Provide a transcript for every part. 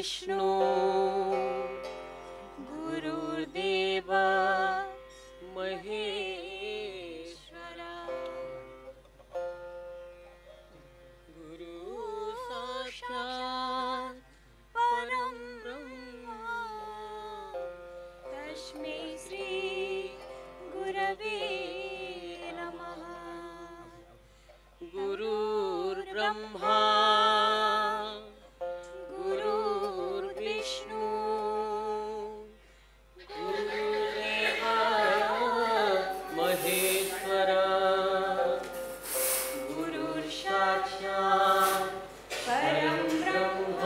विष्णु गुरुर्देव महेश्वरा गुरु साक्षात् परं ब्रह्म तस्मै श्री गुरवे नमः। गुरुर्ब्रह्मा गुरुर्विष्णु गुरुर्देव महेश्वरा गुरुर्साक्षात् परं ब्रह्म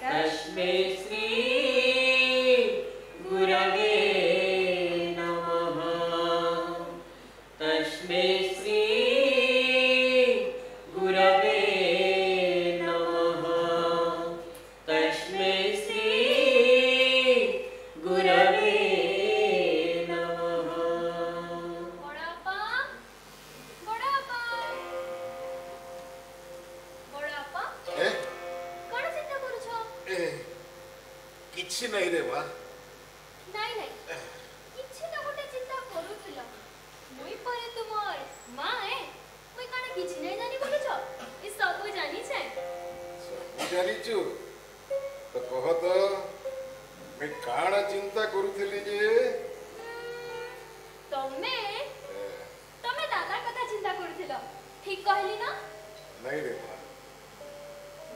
तस्मै श्री गुरवे नमः। तस्मै श्री गुरवे नमः। तस्मै श्री गुरवे नमः। बड़ापा बड़ापा बड़ापा ए कोन चिंता करूछ? ए किछि नहीं रे बा। नाही नाही किछि न गोटे चिंता करूथिल मुई परे तुमर मां ए मुई काना किछि नहीं जानी बोलुछ ई सब जानी छै जानिचु तो कह तो मैं काण चिंता करूथिली जे तमे तमे दादा कथा चिंता करूथिल ठीक कहली ना? नहीं रे बा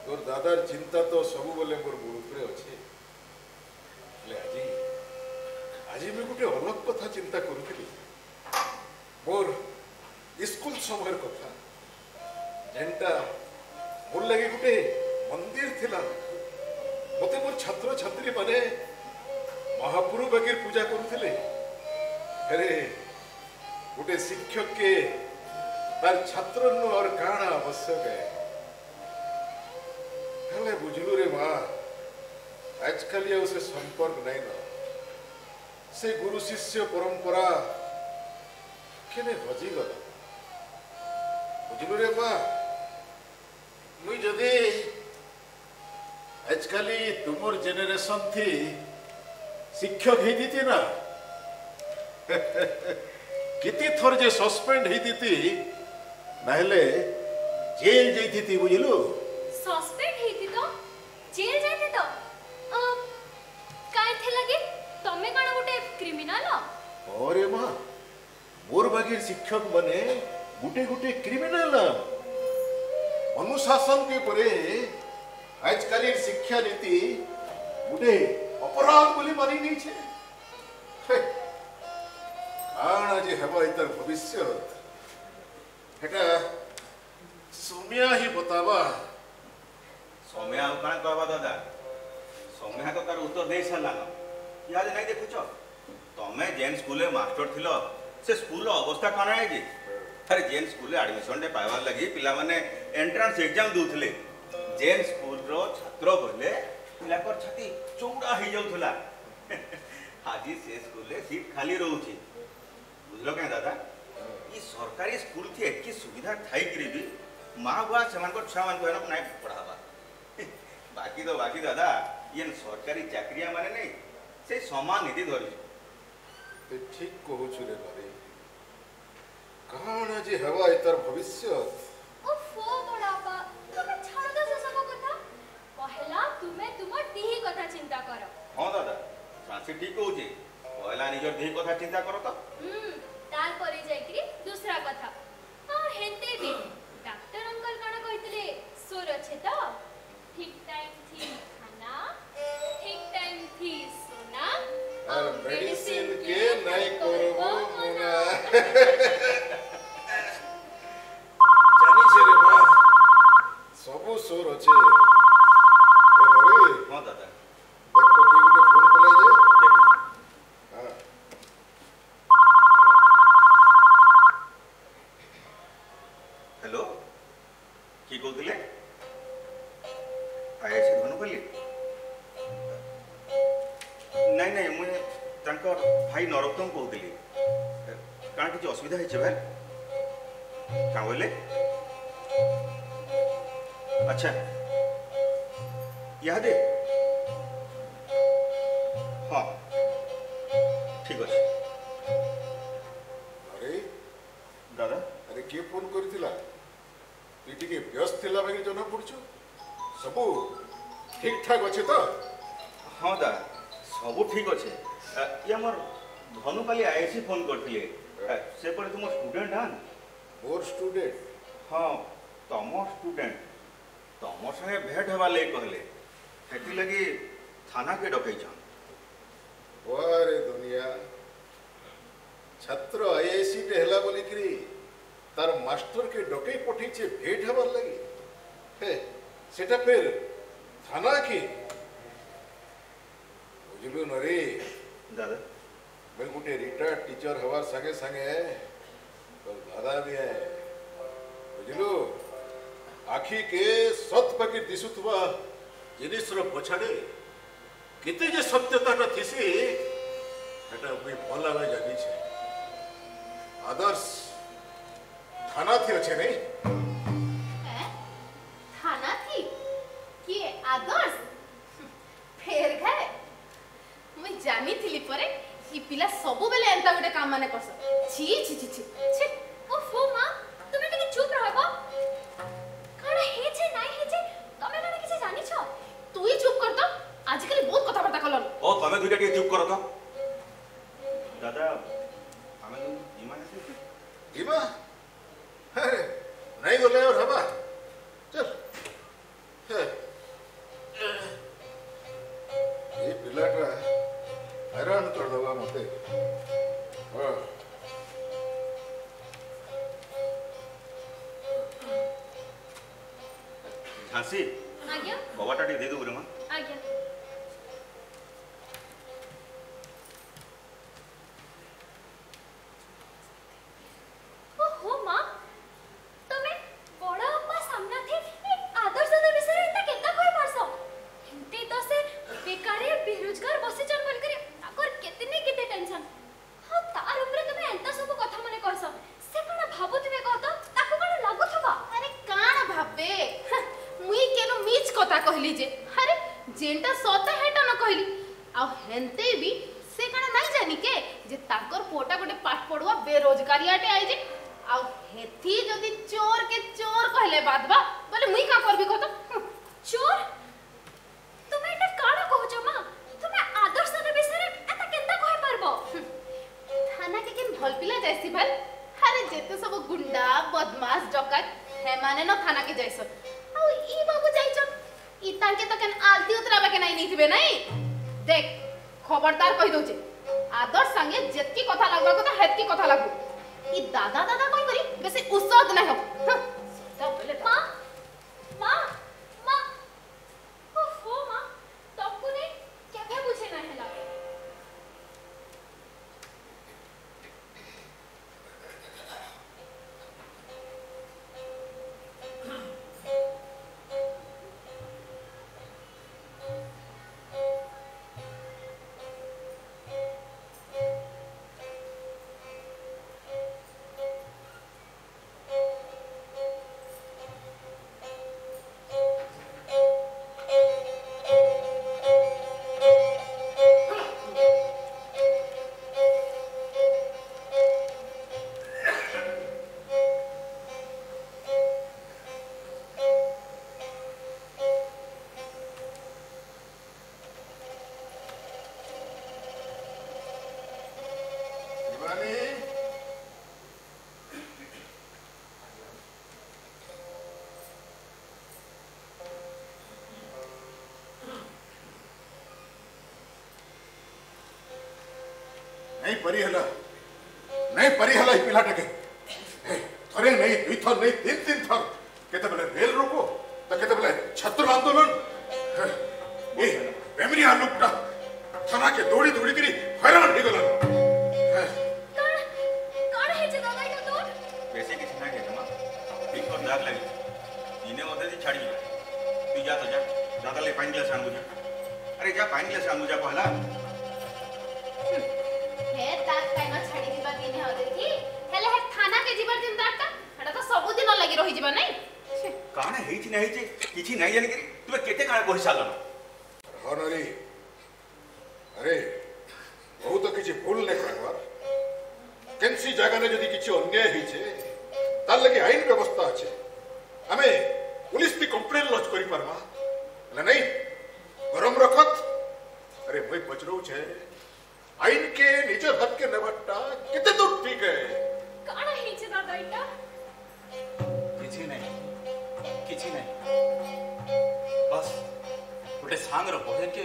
तोर दादार चिंता तो सब बोले मोर गुरु पे अछि ले आजी आजी मैं गुटे अलग कथा चिंता करूथिली मोर स्कूल समय कथा जेंटा मोर लगे गुटे मंदिर थिला मते मोर छात्र छात्री माने महाप्रभु बगैर पूजा करूथिले अरे गुटे शिक्षक के तार छात्र नु और काना आवश्यक है हेले बुझलु रे मां आजकल ये उसे संपर्क नहीं ना से गुरु शिष्य परंपरा केने हजी गला बुझलु रे मां मुई जदि आजकल तुमर जेनेरेशन थी शिक्षक ही दीती ना किती थर जे सस्पेंड ही दीती नाहले जेल जाइथी बुझलु सस्पेंड हेती तो जेल जाइते तो काय थे लगे तमे काना गोटे क्रिमिनल? अरे मां मोर बागीर शिक्षक बने गुटे गुटे क्रिमिनल अनुशासन के परे आजकल शिक्षा नीति गुटे अपराध बोली मानी नहीं छे काना जे हेबा इतर भविष्य हेटा सोम्या ही बतावा समय आउ काण कहबा दादा समय तो तार उत्तर दे सारा याद नहीं देखुच तमे जेन स्कूल मास्टर थिलो से स्कूल अवस्था कौन है कि अरे जेन स्कूल एडमिशन टे पाइबार लगी पिला माने एंट्रांस एग्जाम दूथले जेन स्कूल रो छात्र बोले पिला कर छाती चौड़ा ही जाउथला आज से स्कूल सीट खाली रहउची बुझलो के दादा ई सरकारी स्कूल थी एकी सुविधा थाई करी भी मां बुआ समान को छुआ मान को नहीं पढ़ावा बाकी तो बाकी दादा ये सरकारी चाकरिया माने नहीं से समान नीति धरी ते ठीक कहूछु रे बारे काना जे हेबा इतर भविष्य ओफो बड़ापा तुमे छाड़ दो से सब कथा पहला तुमे तुमर देही कथा चिंता करो। हां दादा सासी ठीक कहूची पहला निजर देही कथा चिंता करो तो तार परे जाइकरी दूसरा कथा हां हेते भी डॉक्टर अंकल काना कहितले सोर अछि तो ठीक टाइम थी खाना ठीक टाइम थी सोना और मेडिसिन के नहीं करबो मुना जानी छे रे बा सबु सोर अछि ए मरे हां दादा देखो की गुटे फोन कले जे देखो हां हेलो की कहते आए से धनु कली नहीं नहीं मुझे भाई नरोत्तम कहते कण कि असुविधा है भाई क्या बोले अच्छा इहादे हाँ ठीक अच्छे अरे दादा अरे किए फोन करथिला तू टिके व्यस्त थिला बाकी जना पड़छु सबू ठीक ठाक अच्छे तो हाँ दा सब ठीक अच्छे ये आमर धनु काली आईसी फोन करथिले से परे तुम स्टूडेंट हाँ मोर स्टूडेंट हाँ तुम स्टूडेंट तुम संगे भेट हवा ले कहले हेती लगी थाना के डकैछन वारे दुनिया छात्र आईआईसी टे हला बोली करी तार मास्टर के डकई पठी छे भेट हबार लगी हे सेटा फिर थाना की बुझलु नरे दादा मैं गुटे रिटायर्ड टीचर हवार संगे संगे तो दादा भी है बुझलु आखी के सत पाके दिसुथवा जिनिसर पछाड़े केते जे सत्यताटा थिसी एटा भी भला भाई जानी छे आदर्श थाना थी अच्छे नहीं थाना थी किए आदर्श फेर गए मुई जानी थिली परे ई पिला सबु बेले एंता गोटे काम माने करस छी छी छी छी छी ओफो माँ तुम्हें टिके चुप रहबो काना हे छे नाइ हे छे तमे काना किछ जानि छ तू ही चुप कर तो आजकल बहुत कथा बर्ता कलन ओ तमे दुइटा के चुप करो तो दादा हमें तो ईमान से जीवा अरे नहीं बोले और हवा चल हे, ये पिलाटा हैरान कर दवा मते हाँ झांसी आज्ञा बाबाटा टी दे दो रे मां आज्ञा ओहो माँ तमे बड़ा अप्पा सामना थे ए आदर्श दादा विषय एता केता कोई पारसो हिंते तो से बेकारी बेरोजगार बसी चल बोल करी ताकर केतने केते टेंशन हां तार ऊपर तमे एंता सब कथा मने करसो से कोन भाबुथिबे कहतो ताको कोन लागुथबा अरे काना भाबे मुई केनो मीच कथा कहली जे अरे जेंटा सत हेटा न कहली आ हेंते भी से काना नहीं जानी के जे ताकर पोटा गोटे पाठ पढुआ बेरोजगारी आटे आई जे आ हेथी जदी चोर के चोर कहले बात बा बोले मुई का करबी कहतो चोर तुमे एटा काना कहछो माँ तुमे आदर्श दादा विषय एता केता कहि पारबो थाना के केन भल पिला जायसी भाई अरे जेते सब गुंडा बदमाश डकैत हे माने न थाना के जायस आ ई बाबू जायछ ई तांके तो केन आलती उतराबे के नहीं थिबे नहीं देख खबरदार कहि दउ जे आदर्श संगे जेतकी कथा लागबा को तो हेतकी कथा लागू ई दादा दादा कहि करी बेसी उत्साह नहीं हो तो बोले माँ माँ माँ ओहो माँ तबको नहीं केबे बुझे ना हैला शिवानी नहीं परी हला नहीं परी हला ई पिलाटा के थरे नहीं दुई थर नहीं तीन तीन थर केते बेले रेल रोको तो केते बेले छात्र आंदोलन ए बेमरिया लुकटा थाना के दौड़ी दौड़ी करी हैरान हो गलन काना हे जे दादा इटा तो पैसे किसी ना के जमा एक और दाग लगी इने मते दी छाड़ी तू जा तो जा दादा ले पानी ग्लास आंगू जा अरे जा पानी ग्लास आंगू जा पहला हे ताक काइना छाड़ी दिबा दिने हो देखी हेले हे थाना के जीवर दिन दाटा हटा तो सब दिन लगी रही जीवा नहीं काना हेछि ना हेछि किछि नाही जानि के तुमे केते काना कहि सालन हनरी अरे बहुत किसी भूल नहीं करवार केनसी जगह ने जदि किसी अन्याय हिचे तार लगे आईन व्यवस्था अच्छे हमें पुलिस की कंप्लेन लॉन्च करी परमा नहीं गरम रखत अरे मैं पचरऊ छे आईन के निजर हाथ के नबट्टा कितने दूर ठीक है काना हिचे दादा इटा किछि नहीं बस गोटे सांग रो बहन के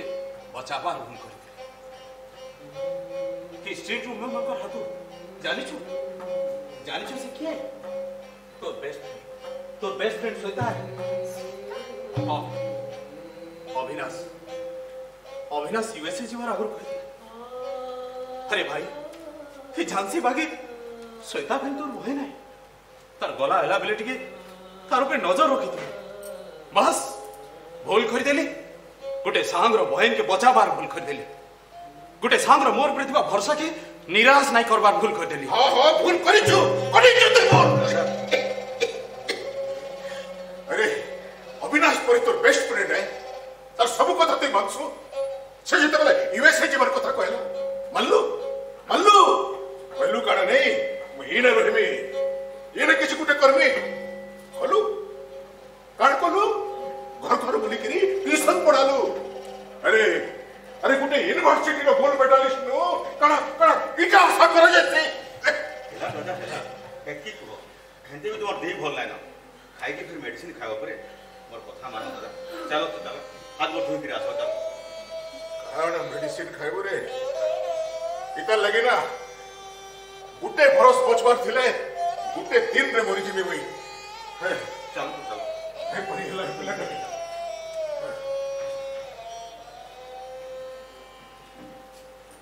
बचाबार भूल कर कि स्ट्रीट रूम में मकर हाथू जानिछु से किए तो बेस्ट फ्रेंड सोता है अविनाश यूएसए जीवार आगुर कहते अरे भाई कि झांसी बागी श्वेता बहन तोर बहे नहीं तार गला हेला बेले टिके तार ऊपर नजर रखी बस भूल कर देली गोटे सांग रो बहन के बचाबार भूल कर देली गोटे सांग रो मोर प्रतिभा भरोसा के निराश नहीं करबार भूल कर देली हां भूल करिछु ते मोर अरे अविनाश पर तोर बेस्ट फ्रेंड है तार सब कथा ते मानसु से जते बेले यूएसए जीवन कथा कहला मल्लू काना नहीं महीने रहमी ये किसी गुटे करमी कलु कान कलु घर बुली करी ट्यूशन पढ़ालु अरे गुटे यूनिवर्सिटी रो गोल्ड मेडलिस्ट नो काना इटा आशा करा जैसे हेला दादा हेला की को हेंते भी तोर देह भल लाइन खाई के फिर मेडिसिन खाओ परे मोर कथा मान दादा चलो तो चलो हाथ गोड़ धोई फिर आसो चलो काना मेडिसिन खाइबो रे इता लगे ना गुटे भरोस पचबार थिले गुटे दिन रे मरि जिमी मुई चलो हे परी हला पिला के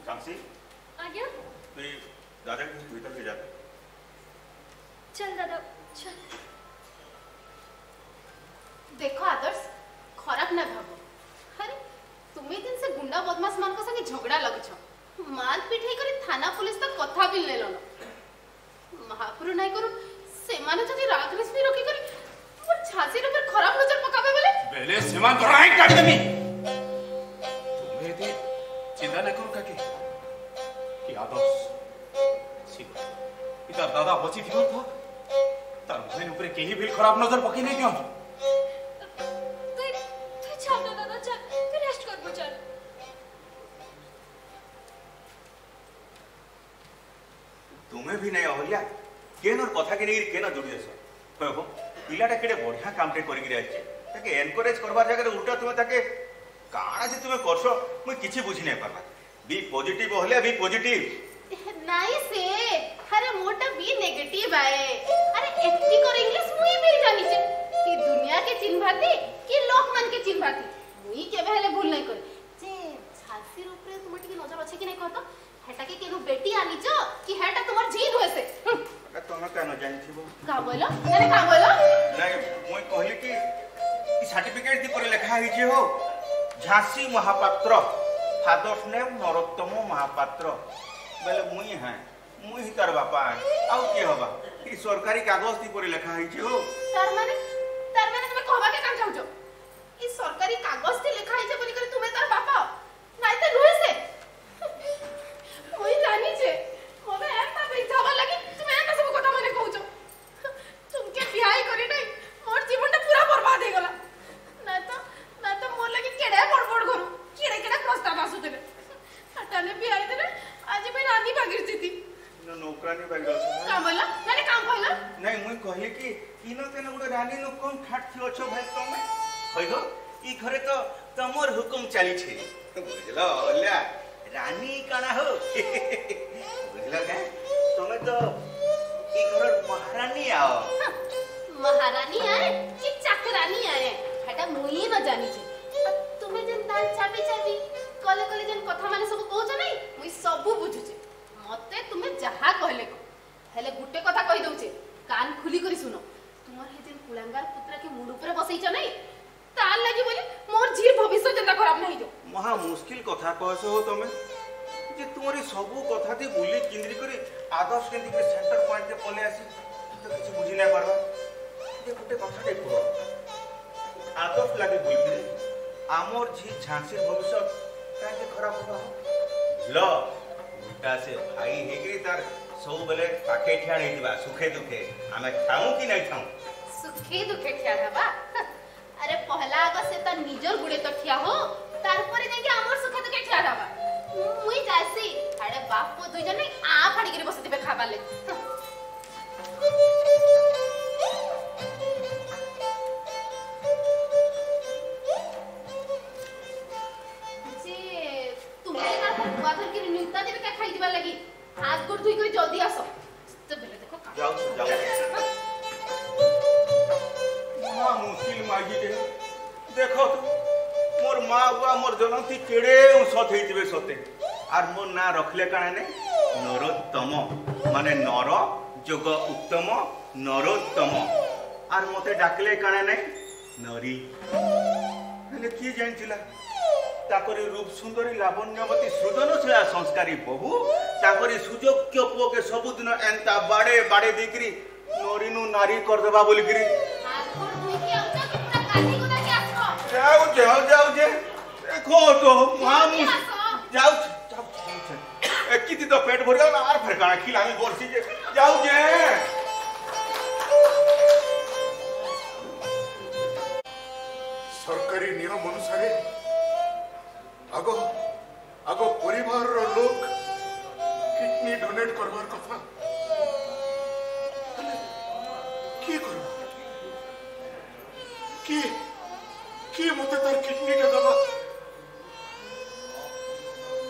झांसी आज्ञा तू दादा के भीतर ले जाते चल दादा चल देखो आदर्श खराब ना भाबो अरे तुम्हें दिन से गुंडा बदमाश मान को संगे झगड़ा लगछ मार पिठाई करी थाना पुलिस तक कथा भी ले लन महापुर नहीं करू से माने जदी राग रश्मि रोकी करी और झांसी रे पर खराब नजर पकाबे बेले सेमान धरा ही काट देमी तुम्हें दे चिंता न करू काकी कि आदर्श ठीक इधर दादा बची थियो था तार बहन ऊपर केही भी खराब नजर पके नहीं दियो तू चल दादा चल तू रेस्ट कर चल तुम्हें भी नहीं अहल्या केन और कथा के नहीं केन जोड़ी देस कहबो पिलाटा केडे बढ़िया काम टे करि गिरे आछे ताके एनकरेज करबार जगह रे उल्टा तुम्हें ताके काना से तुम्हें करसो मैं किछि बुझी नहीं पारला बी पॉजिटिव होले बी पॉजिटिव नहीं से अरे मोटा बी नेगेटिव आए अरे एटी कर इंग्लिश मुई भी जानी छे कि दुनिया के चिन्हभाती कि लोक मन के चिन्हभाती मुई के पहले भूल नहीं कर जे झांसी ऊपर तुम टिके नजर अछि कि नहीं कहतो हेटा के केनु बेटी आनी छ कि हेटा तुम्हार जीन होय से तोना कानो जानि थिबो का बोलो अरे का बोलो नहीं मैं कहली कि सर्टिफिकेट दी पर लिखा है जे हो झांसी महापात्र फादर्स नेम नरोत्तम महापात्र बेले मुई ही तार बापा आउ के होबा ई सरकारी कागज दी पर लिखा है जे हो तार माने तुम्हें कहबा के काम चाहू ई सरकारी कागज ते लिखा है जे बोली करे तुम्हें तार बापा नहीं तो नुई से कोई जानी छे मोबे एता बिचावा लगी तुम्हें एता सब কথা माने कहउछो तुमके बियाह करी नहीं मोर जीवनटा पूरा बर्बाद हो गला ना तो मोर लगी केडे बड़बड़ करू केडे प्रस्ताव आसु देबे हटाने बियाह देबे आज मैं रानी भागिर थी नो नौकरानी बैग छ का बोला माने काम कहला नहीं मुई कहली कि इनो तेन गुडे रानी नो कोन ठाट थियो छ भाई तमे होइगो ई घरे तो तमोर हुकुम चली छे बुझलो ओल्या रानी काना हो बुझलो का तमे तो ई घर महारानी आओ महारानी आए कि चाकरानी आए हटा मुई न जानी छे तुम्हें जन दाल चाबी कले जन कथा माने सब कहउछ नहीं मुई सब बुझु छे मते तुम्हें जहा कहले को हेले गुटे कथा कहि दउ छे कान खुली करी सुनो तुमर हे जन कुलांगार पुत्र के मुंड ऊपर बसई छ नहीं तार लागि बोली मोर जीर भविष्य जंदा खराब नहीं जो महा मुश्किल कथा कहस हो तमे जे तुम्हारी सबु कथा दी बुली किंद्री करी आदर्श केंद्र के सेंटर पॉइंट पे पले आसी तो किछ बुझी नै पारबा जे गुटे कथा देखो आदर्श लागि बुली आमर झी झांसी भविष्य काहे खराब होगा लो उल्टा से भाई हेगरी तार सब बेले पाखे ठिया नहीं सुखे दुखे आमे खाऊं कि नहीं खाऊं सुखे दुखे ठिया हवा अरे पहला आग से त निजर गुड़े तो ठिया हो तार परे जाके हमर सुखे दुखे ठिया हवा मुई जासी अरे बाप को दुई जने आ फाड़ी के बसतिबे खाबा ले जे तुमे ना बाथर के नियुक्ता देबे का खाई दिबा लगी हाथ गोड़ धुई कर जल्दी आसो तो बेले देखो जाओ हाँ मुश्किल मागी दे देखो तो मोर माँ बुआ मोर जनम थी केड़े औषध हेतिबे सते आर मोर ना रखले काने ने नरोत्तम माने नर जोग उत्तम नरोत्तम आर मते डाकले काने ने नरी हेले की जानथिला ताकरी रूप सुंदरी लावण्यवती सृजनशीला संस्कारी बहु ताकरी सुयोग्य पुओ के सबुदिन एंता बाड़े बाड़े दिकरी नरीनु नारी कर देबा बोलगिरी जाओ जाओ जाओ जे देखो तो मां जाओ जाओ किति तो पेट भर गया आर फिर काना खिलामी बोरसी जे जाओ जे सरकारी नियम अनुसार आगो आगो परिवार रो लोग किडनी डोनेट करवार कथा की करबा की मते तार किडनी के दबा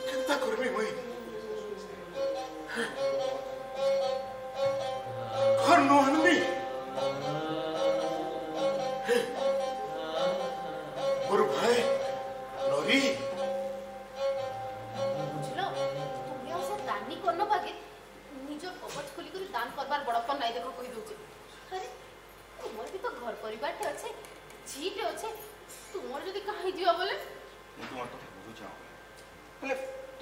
चिंता करबी मुई घर नो हनमी और भाई नरी बुझलो तुमे ओसे दानी करनो भागे निजर कपच खोली कर दान करबार बड़पन नाही देखो कहि दोचे अरे तुमर भी तो घर परिवार टे अच्छे जीटे अच्छे तुमर जदी कहि दियो बोले तुमर तो बुझु जाओ बोले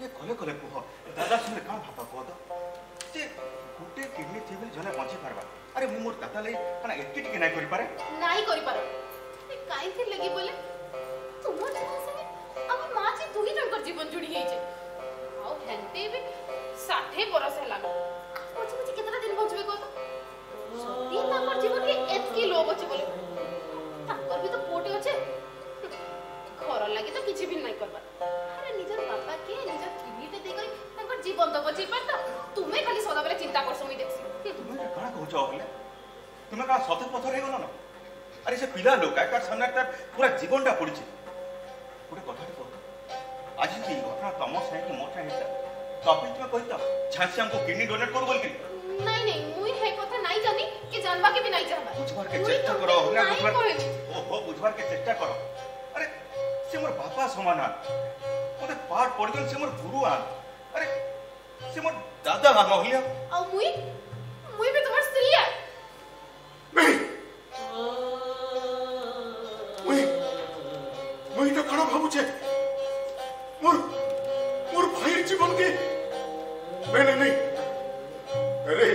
ये कले कले पुह दादा सुने काम भापा को तो जे गुटे किडनी थेबे जने बंची पारबा अरे मु मोर दादा ले कना एटी टिके नाही करि पारे नाही करि पारो ए काई थी लगी बोले तुमर जीवन से अब मां जी दुही जणकर जीवन जुड़ी हेई जे आउ हेंते भी 60 बरस हला पछ पछ केतना दिन बचबे को तो सती ताकर जीवन के एतकी लोग अछि बोले ताकर भी तो पोटे अछि घर लागि तो किछि भी नहीं करबा अरे निजर बापा के निजर किडनीटे दे गई ताकर जीवन तो बचि पारता तुमे खाली सदा बेले चिंता कर समी देखसी तुमे कणा कहू छ होले तुमे का सते पथर हे गलो न अरे से पिला लोक का सामने तार पूरा जीवनटा पड़िछि गोटे कथा कह आज की घटना तम साइ की मोटा हेता कभी तुमे कहिता झांसी हमको किडनी डोनेट कर बोल के नहीं नहीं मुई है कथा नहीं जानी कि जानबा के भी नहीं जानबा बुझवार के चेष्टा करो ना बुझवार ओहो बुझवार के चेष्टा करो अरे से मोर बापा समान ओते पाठ पढ़गन से मोर गुरु आन अरे से मोर दादा मान होलिया और मुई भी तुम्हार स्त्री है नहीं मुई तो कणा भाबु छे मोर भाई जीवन के नहीं अरे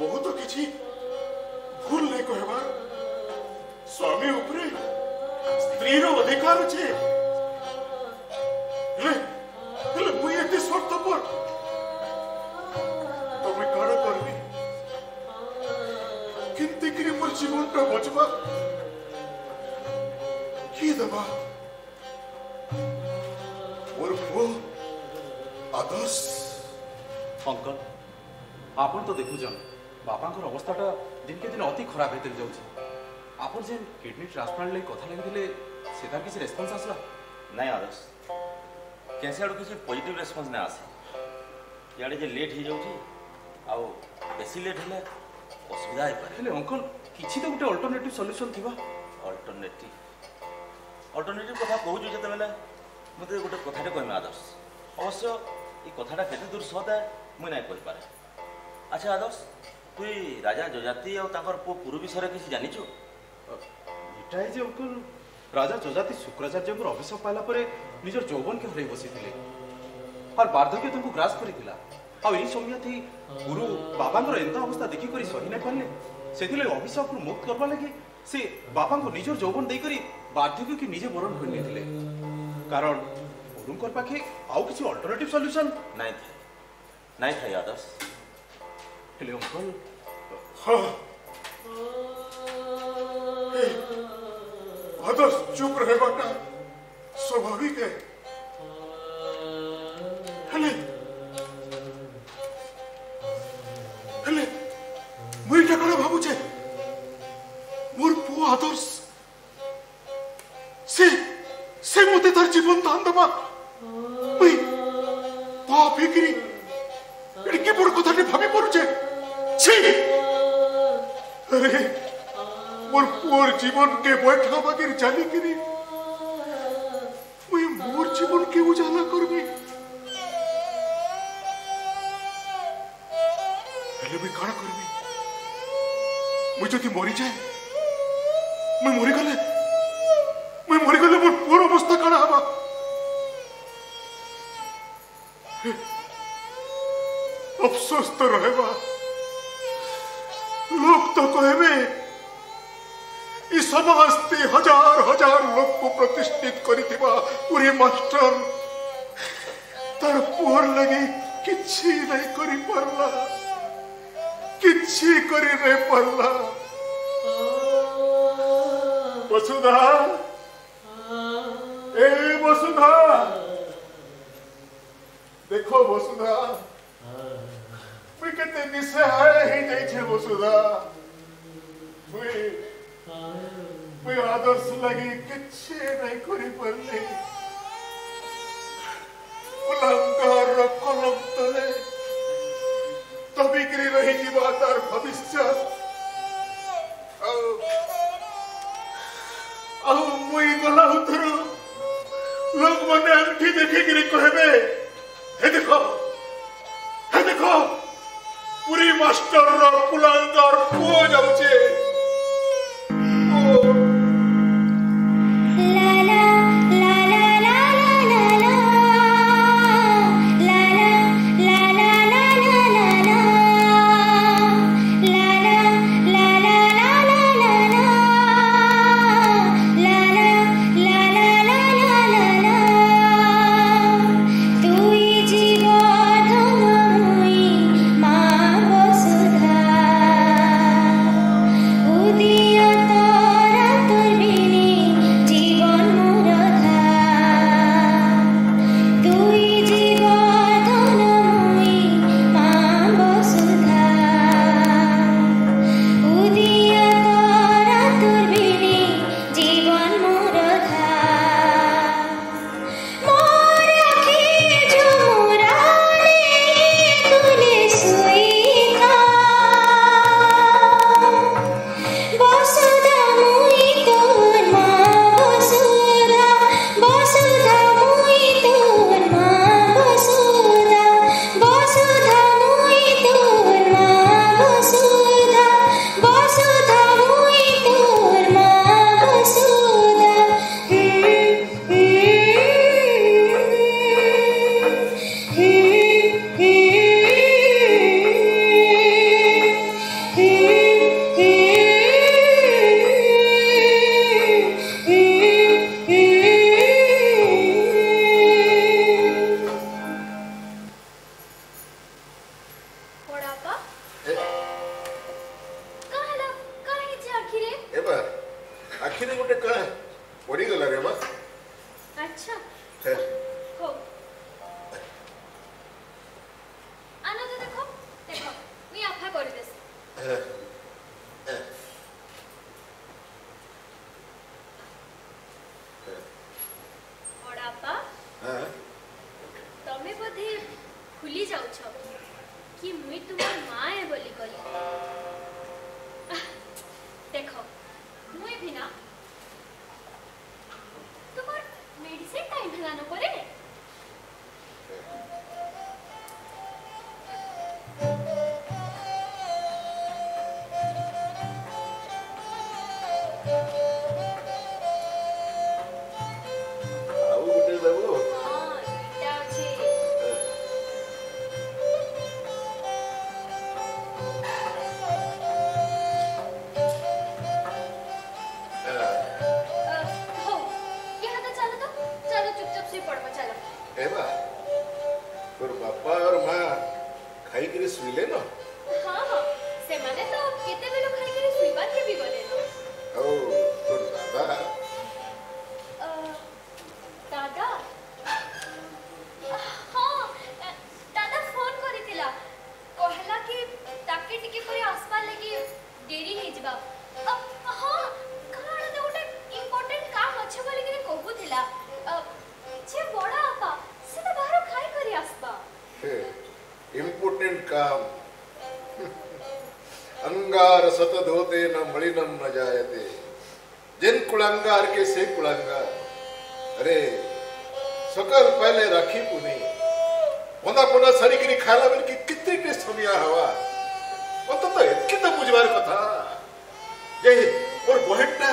बहुत किछि भूल नहीं कहबा स्वामी ऊपरे स्त्री रो अधिकार छे ले मुई एते शर्त पर तो मैं कण करबी किंती करी मोर जीवन का बचबा की दबा मोर वो आदर्श अंकल आपन तो देखुछन बापांकर अवस्थाटा दिन के दिन अति खराब हेते जाउछ आपन जे किडनी ट्रांसप्लांट ले कथा लागि दिले सेटा किसी रेस्पॉन्स आसला नहीं आदर्श कैसे आड़ किसी पॉजिटिव रेस्पॉन्स ना आसे याडे जे लेट हो जाउछि आउ बेसी लेट हेले असुविधा आइ पारे हेले अंकल किछि तो गुटे अल्टरनेटिव सॉल्यूशन थिबा अल्टरनेटिव कथा कहू जते बेले मते गुटे कथाटे कहमे आदर्श अवश्य ई कथाटा केते दूर सदा मुई नहीं कहि पारे अच्छा आदर्श तुई राजा जजाति और ताकर पो पुरु विषय किसी जानिछु एटाई जे अंकल राजा जजाति शुक्राचार्यଙ୍କର ଅଭିଶାପ ପାଇଲା ପରେ ନିଜର ଯୌବନକେ ହରେଇ ବସିଥିଲେ और वार्धक्य तुमको ग्रास करिथिला आ एई समय थी गुरु बाबांकर एंता अवस्था देखि करी सही न करले सेथिले अभिशाप मुक्त करबा लागि से बापा को निजर यौवन देकरी बाध्यक कि निजे बरण कर नेथिले कारण गुरुंकर पाखे आउ किसी अल्टरनेटिव सॉल्यूशन नहीं था आदर्श हेले अंकल हाँ आदर्श चुप रहे बाटा स्वाभाविक है हेले हेले मुई कण भावुचे मोर पुआ आदर्श से मते तार जीवन दान दबा मुई पाप हेकरी एडके बड़ कथाटे भाबी परुचे छी अरे मोर पुअर जीवन के बैठा बागिर जानी करी मुई मोर जीवन के उजाला करबी हेले मुई काना करबी मुई जति मरी जाए मुई मरी गले मोर पुअर अवस्था काना हबा अफसोस तो रहेबा लोग तो कहबे इस समाजते हजार हजार लोग को प्रतिष्ठित करिथिबा पूरी मास्टर तार पुअर लगे किछि नहीं करि परला किछि करि नहीं परला वसुधा ए वसुधा देखो वसुधा मुई केते निसहाय ही नहीं छे वसुधा मुई आदर्श लगी किच्छे नहीं करी परली कुलंकार कलम तले तबिकरी रही जीवा तार भविष्य मुई गला उतरू लोग मने अंठी देखे गिरी कहबे हे देखो पूरी मास्टर रो कुलंकार को जाउचे सुइले न हाँ हाँ से माने तो केते बेलो खाई करे सुइबार के भी गले न ओ तोर दादा दादा हाँ दादा फोन करितिला कहला कि ताके टिके परे आसपा लगी देरी हे जबा हाँ काण तो गोटे इंपोर्टेंट काम अछि बोली के कहूतिला जे बड़ा आपा से तो बाहर खाई करी आसपा इम्पोर्टेंट काम अंगार सतत होते न मलिनम न जायते जिन कुलंगार के से कुलंगार अरे सकल पहले राखी पुनी ओंदा पोना सरी करी खाला बेल की कितनी टेस्ट होनिया हवा तो इतकी तो बुझवार कथा ये और बहनटा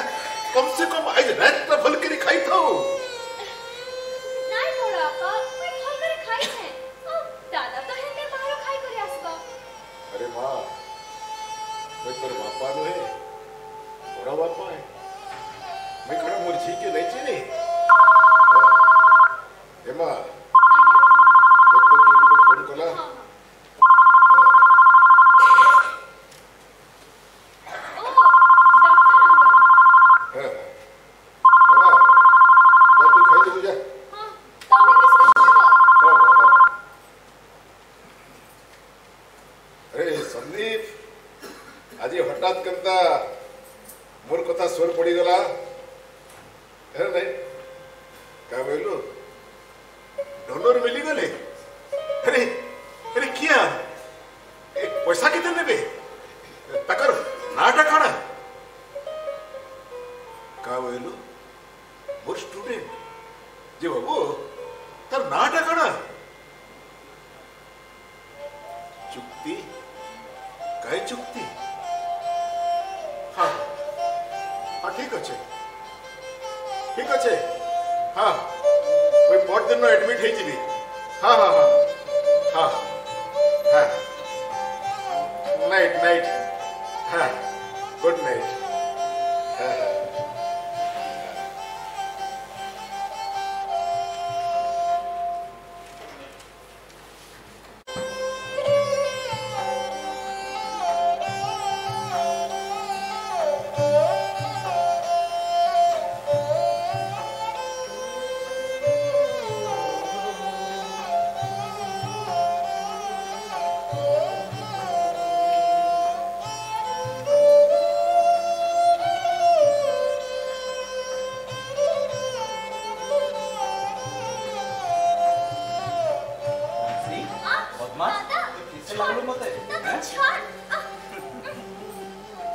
कम से कम आज रात ना भल करी खाई था नहीं बड़ा आपा कोई भल करे खाई है दादा तो हेते बाहर खाई करे आसबा अरे माँ मैं तोर बापा नो है बड़ा बापा है मैं कड़ा मोर झी के नहीं चीनी ए माँ देखो कि को फोन कला हाँ ओ डॉक्टर अंकल हां बाबा जा तू खाई दे जा हाँ तमे किसको बोलबो हां हां अरे संदीप आज हठात करता मोर कथा स्वर पड़ी गला है नहीं का बोलू डॉलर मिली गले अरे अरे किया पैसा कितने नेबे तकर नाटा काना का बोलू मोर स्टूडेंट जे बाबू तर नाटा काना चुक्ति काय चुक्ति हाँ हाँ ठीक अच्छे हाँ मैं बहुत दिन में एडमिट है जी हाँ हाँ हाँ हाँ हाँ नाइट नाइट हाँ गुड नाइट हाँ हाँ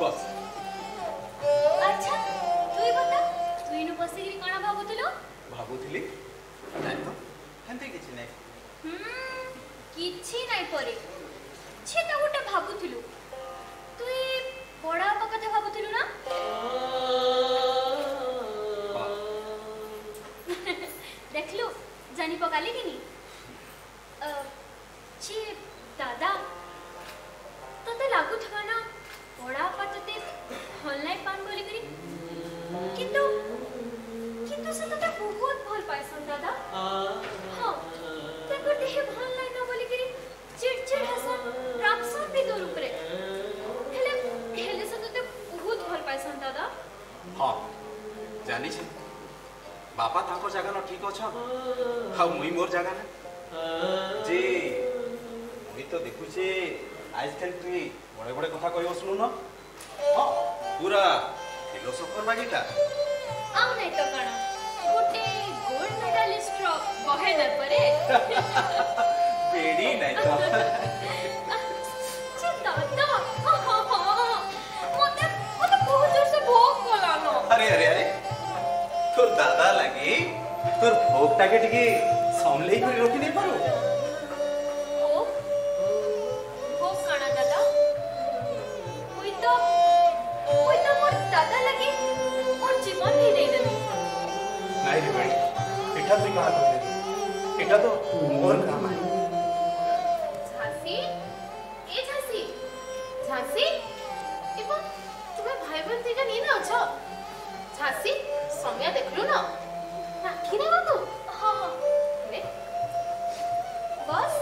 बस अच्छा तुई बता तुई नु बसिगिरी काना भाबुतलो भाबुथिली नाही तो हेंते किछि नाही किछि नाही परे छेता गोटे भाबुतलु तुई बड़ा आपा कथा भाबुतलु ना देखलु जानी पकाली कि नी छी दादा तते लागु थवा ना बड़ा आपा तते ऑनलाइन पान बोली करी किंतु किंतु से तते बहुत भल पाइसन दादा हां ते को देह भल नाही ना बोली करी चिड़चिड़ हसन राक्षस भी दूर ऊपरे हेले हेले से तते बहुत भल पाइसन दादा हां जानी छी बापा ताको जगह न ठीक अछ हाउ मुई मोर जगह ना जी मुई तो देखु छी आजकल तू बड़े बड़े कथा कहि बसलु न हां पूरा फिलोसोफर बागीटा आउ नहीं तो कणा गोटे गोल्ड मेडलिस्ट रो कहे न परे पेड़ी नहीं तो छी दादा मोते बहुत जोर से भोग कोलानो अरे अरे अरे तोर दादा लगी तोर भोग टाके टिके संभले कर रोकी नहीं पारो दादा लगे और जीवन भी नहीं देती नहीं रे भाई एटा तू कहा तो एटा तो मोर काम है झांसी ए झांसी झांसी इबो तुम्हें भाई बहन तीजा नहीं ना अछो झांसी समय देखलु ना राखी ना तू हां रे बस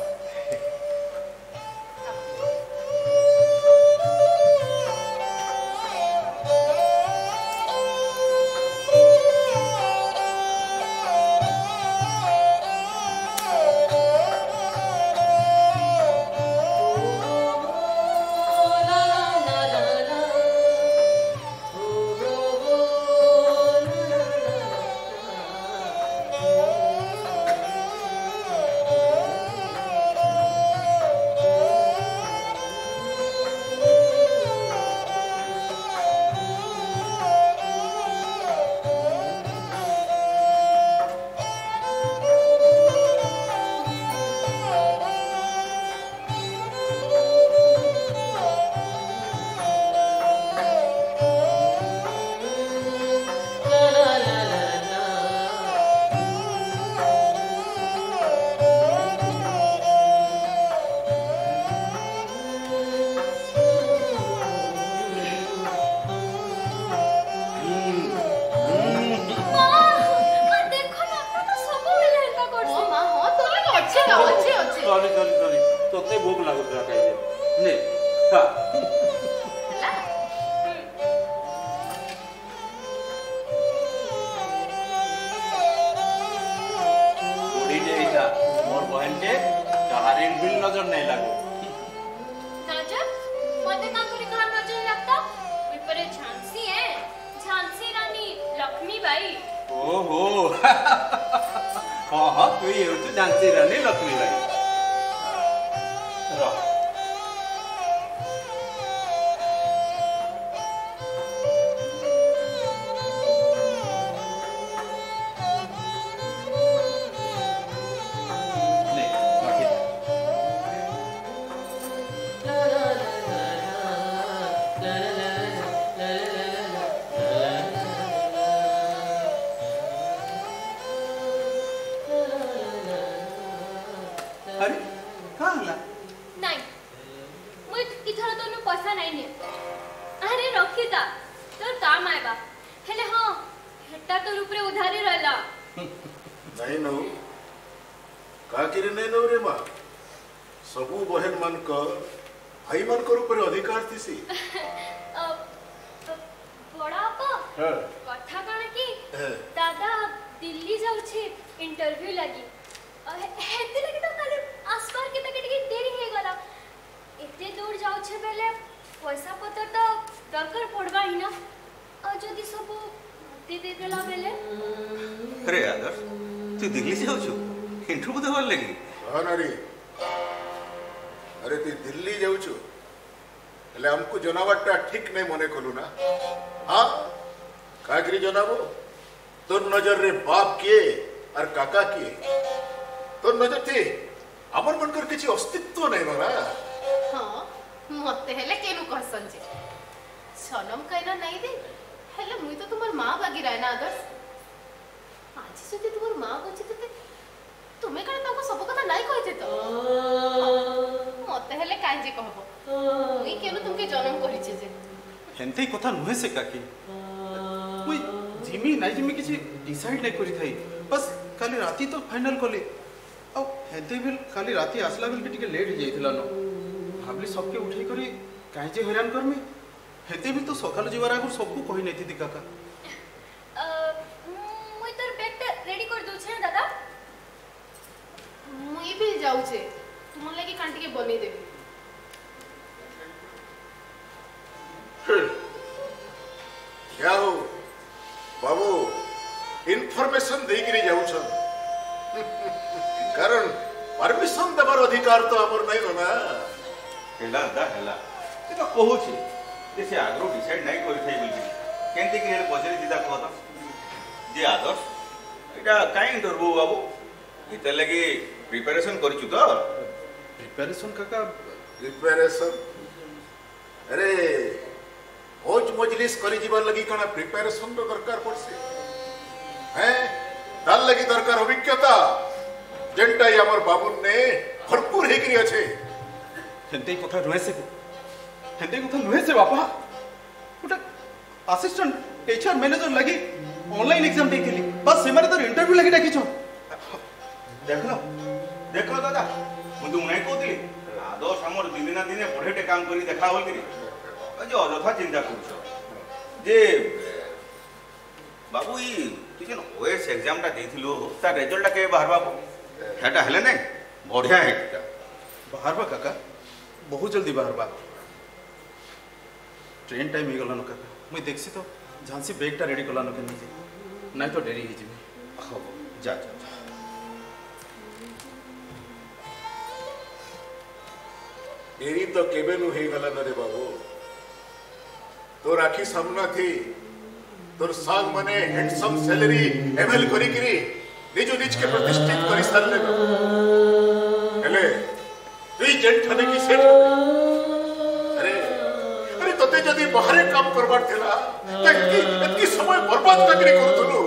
ହେଲା बुढ़ी जे इटा मोर बहन के कहारी बिल नजर नहीं लागो नजर मते का करी कहा नजर लगता ऊपर झांसी है झांसी रानी लक्ष्मीबाई ओहो हाँ हाँ तू ये तो जानती रानी लक्ष्मीबाई रह नहीं बाकी अरे कहाँ हला नहीं मुझ इधर तो नु पैसा नहीं ने अरे रखिता तोर काम आएबा हेले हां हेटा तो ऊपर उधारी रहला नहीं नौ काकिरी नहीं नौ रे माँ सबू बहन मान भाई मान ऊपर अधिकार थी बड़ा को कथा कण की दादा दिल्ली जाउछे इंटरव्यू लगी हेते लगी तो खाली आसपास के तक टिके देरी हे गला एते दूर जाउछे बेले पैसा पत्र तो दरकार पड़बा ही ना आ जदी सब दे दे देला बेले अरे आदर्श तू दिल्ली से जाऊछु इंटरव्यू देवार लगी हाँ नारी अरे तू दिल्ली जाऊछु हेले हमको जनावटा ठीक नहीं मने कलु ना हाँ काकरी जनाबो तोर नजर रे बाप किए और काका किए तोर नजर थी हमर मनकर किछि अस्तित्व नहीं बना हाँ मते हेले केनु कहसन जे सनम कहना नहीं दे हेले मुई तो तुम्हार माँ बागी रहे ना आदर्श आज जदि तुम्हार माँ बची ते तुम्हें कण ताको सब कथा नहीं कहते तो मते हेले काहे जे कहबो मुई केनु तुमके जन्म करिचे जे हेंते कथा नुहे से काकी मुई जिमी नहीं जिमी किसी डिसाइड नहीं करी थाई बस काली राती तो फाइनल कली आ हेंते बिल काली राती आसला बिल के टिके लेट हो जाइथिला न भाबली सबके उठाई करी काहे जे हैरान कर में हेते बिल तो सकाल जीवार आगु सबको कहि नहीं थी काका मुई तोर बैग रेडी कर दउ छे दादा मुई भी जाऊ छे तुम लगी कांटी के बने देबी क्या हो बाबू इनफॉरमेशन देगिरी जाउछन कारण परमिशन देवार अधिकार तो हमर नहीं ना हेला दा हेला ते तो कहू छी जे से आगरो डिसाइड नहीं करि थाई बोलबी केनते कि हेले पछरे दिदा कहत जे आदर्श एटा काई इंटरव्यू बाबू इते लगी प्रिपरेशन करिछु तो प्रिपरेशन काका प्रिपरेशन अरे भोज मजलिस करी जीवन लगी कना प्रिपरेशन तो दरकार पड़से हैं ताल लगी दरकार अभिज्ञता जेंटा हमर बाबून ने भरपूर हेकरी अछि हेंते कथा नुहे से बापा गोटे असिस्टेंट एचआर मैनेजर लगी ऑनलाइन एग्जाम देथिली बस से मारे तो इंटरव्यू लगी डाकिछो देखो देखो दादा मु तुम नहीं कहती आदर्श हमर दिन ना दिन बढ़ेटे काम करी देखा होल करी जो अଯଥା चिंता करछ जे बाबू ई तू जन ओएस एग्जाम टा देथिलो ता रिजल्ट के बाहरबा हेटा हेले नहीं बढ़िया है बाहरबा काका बहुत जल्दी बाहरबा ट्रेन टाइम हो गला न काका मुई देखसी तो झांसी बैग टा रेडी कला न के नहीं तो देरी ही जिमी हो जा जा देरी तो केबे नु हे गला न रे बाबू तोर आखी सामना थी तोर सांग मने हैंडसम सैलरी एवेल करी किरी निजो निज के प्रतिष्ठित करी सरले हेले तू जेंठने की सेठ अरे अरे तते जदी बाहरे काम करबार थिला तकी इतकी समय बर्बाद ककरी करथुलु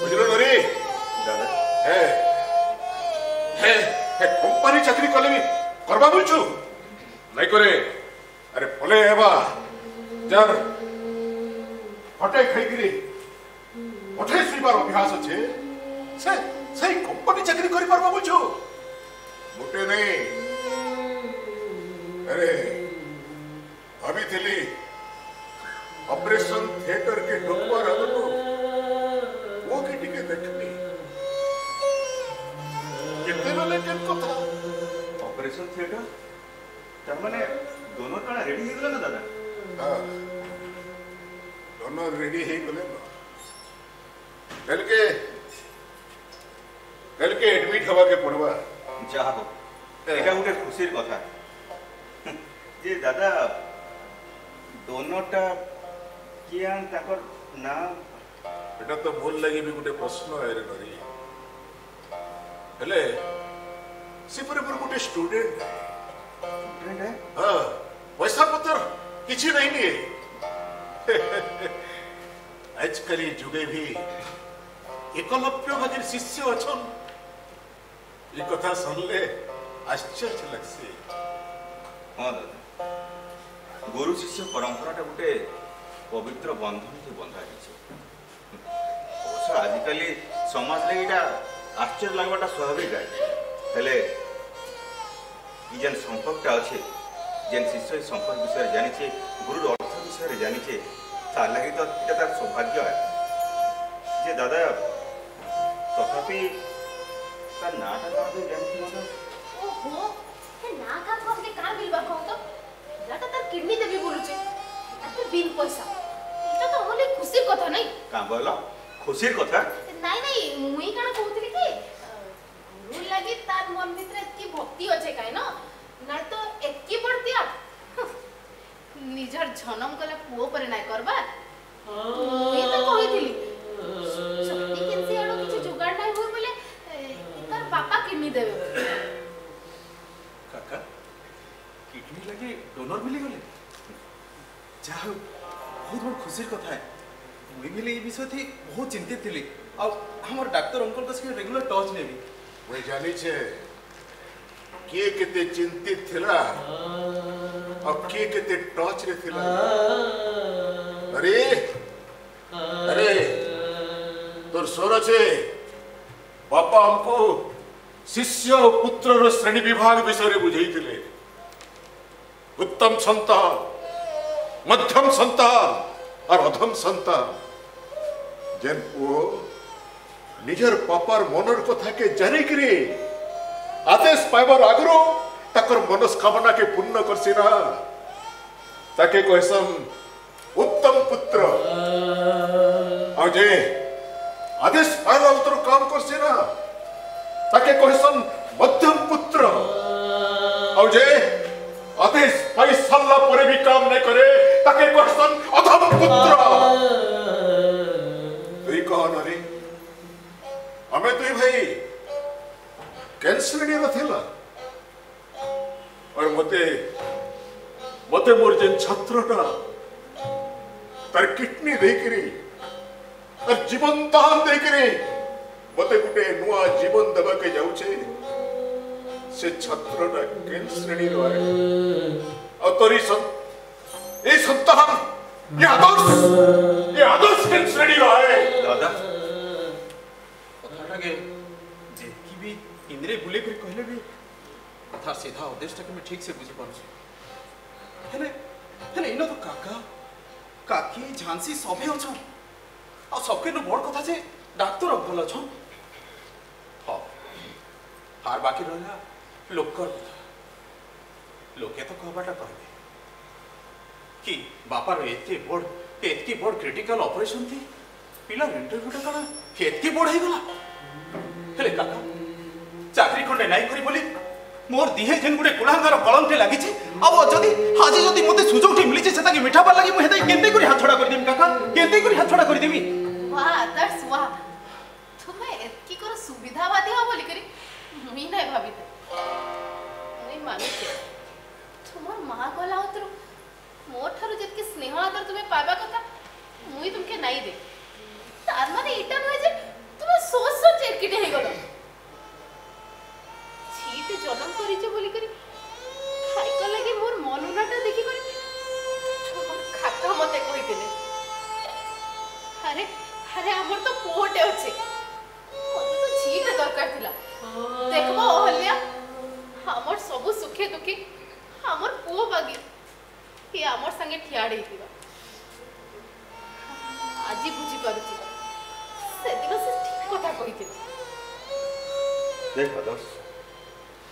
बुझलो न रे दादा हे कंपनी चाकरी कले भी करबा बोलछु नहीं करे अरे भले हेबा जार हटे खाइकरी हटे सुइबार अभ्यास अच्छे से कंपनी चाकरी करि पारबा बोलछु मोटे नहीं अरे भाभी थिली ऑपरेशन थिएटर के ढुकवार आगु वो के टिके देखनी केते बेले केन कथा ऑपरेशन थिएटर तार माने दोनों काना रेडी हे गला ना दादा हां दोनों रेडी हे गले ना कल के एडमिट हवा के पड़वा जा हो एटा गुटे खुशीर कथा जे दादा दोनोटा कियान ताकर नाम एटा तो भूल लगी भी गुटे प्रश्न है रे नरी हेले सिपर पर गुटे स्टूडेंट है हां पैसा पत्र किछि नहीं लिए आजकल जुगे भी एकलव्य भागिर शिष्य अछन ये कथा सुनले आश्चर्य लगसे हाँ दादा गुरु शिष्य परंपराटा गोटे पवित्र बंधन से बंधा अवश्य आजिकल समाज लगे इटा आश्चर्य लगवाटा स्वाभाविक है हेले जेन संपर्कटा अच्छे जेन शिष्य संपर्क विषय जानी गुरु अर्थ विषय जानी तार लगे तो इटा तार सौभाग्य है जे दादा तथापि तार नाटा ना दे जानी मतलब ओहो हे ना का हमके का बिलबा कहू तो लाटा तार किडनी देबी बोलुचे आते बिन पैसा এটা তো আমলে খুশির কথা নাই का बोलो खुशीर कथा নাই নাই মুই কানা কହୁଥିଲି কি গুরু লাগি তার মন ভিতরে এতকি ভক্তি আছে কাই না না তো এতকি বড়তিয়া নিজর জনম কলে পুও পরে নাই করবা মুই তো কইଥିଲି শক্তি কেনসি আড়ো কিছু জোগাড় নাই होय বলে তার বাপা কিডনি দেবে काका किडनी लगे डोनर मिली गले जाओ बहुत बड़ खुशी कथा है मुई भी ये विषय थी बहुत चिंतित थी आ हमर डॉक्टर अंकल का रेगुलर टच नेबी मैं जानी छे के केते चिंतित थिला और के केते टच रे थिला अरे अरे तोर सोर छे बापा हमको शिष्य और पुत्र रो श्रेणी विभाग विषय रे बुझाई थिले उत्तम संतान मध्यम संतान और अधम संतान जेन पुओ निजर पापार मनर कथा के जानी करी आदेश पाइबार आगरो ताकर मनस्कामना के पूर्ण करसिना ताके कहसन उत्तम पुत्र और जे आदेश पाइला उतर काम करसिना ताके कहसन मध्यम पुत्र और जे आदेश पाई साला परे भी काम नहीं करे ताके कहसन अधम पुत्र तुई कह नरी हमें तुई भाई कैंसर नहीं रथिला और मते मते मोर जेन छात्रटा तार किडनी देकरी और जीवन दान देकरी मते गुटे नुआ जीवन देबा के जाउछे से छात्रटा केन श्रेणी रहे और तोरी ए संतान ये आदर्श केन श्रेणी रहे दादा कथाटा के जेकी भी इंद्रे बुले कर कहले भी कथा सीधा उद्देश्य के मैं ठीक से बुझी पारछु हेले हेले इनो तो काका काकी झांसी सबे अछो आ सबके न बड़ कथा जे डॉक्टर भल अछो हां हार बाकी रहला लोकर कथा लोके तो कहबाटा कहबे कि बापार एतकी बड़ क्रिटिकल ऑपरेशन थी पिला इंटरव्यूटा कणा एतकी बड़ हे गला हेले काका चाकरी खंडे नाई करी बोली मोर दिहे जेन गुडे कुलांगार कलंटे लागि छी अब जदी हाजी जदी मते सुजोग ठी मिली छी सेता कि मिठाबा लागि म हेतै केनते करी हाथ छोड़ा कर देम काका केनते करी हाथ छोड़ा कर देमी वाह दर्श वाह तुम्हें एतकी कर सुविधावादी हो बोली करी मुई नाही भाबिते मुई मानुचे तुमर मां गला उतरो मोर ठारो जेतके स्नेह आदर तुम्हें पाबा कथा मुई तुमके नाही दे तार माने इटा नय जे तुम्हें सोच सोच एकिटे हे गलो छीट जन्म करी जे बोली करी खाई को लगे मोर मनुनाटा देखि करी तुमर खाता मते कहि देले अरे अरे हमर तो पोटे अछि मते तो छीट दरकार थिला देखबो ओहलिया हमर सब सुखे दुखी हमर पुओ बागे कि हमर संगे ठियाड़े हितिबा आजी बुझी पारुची से दिन से ठीक कथा कहिते देख आदर्श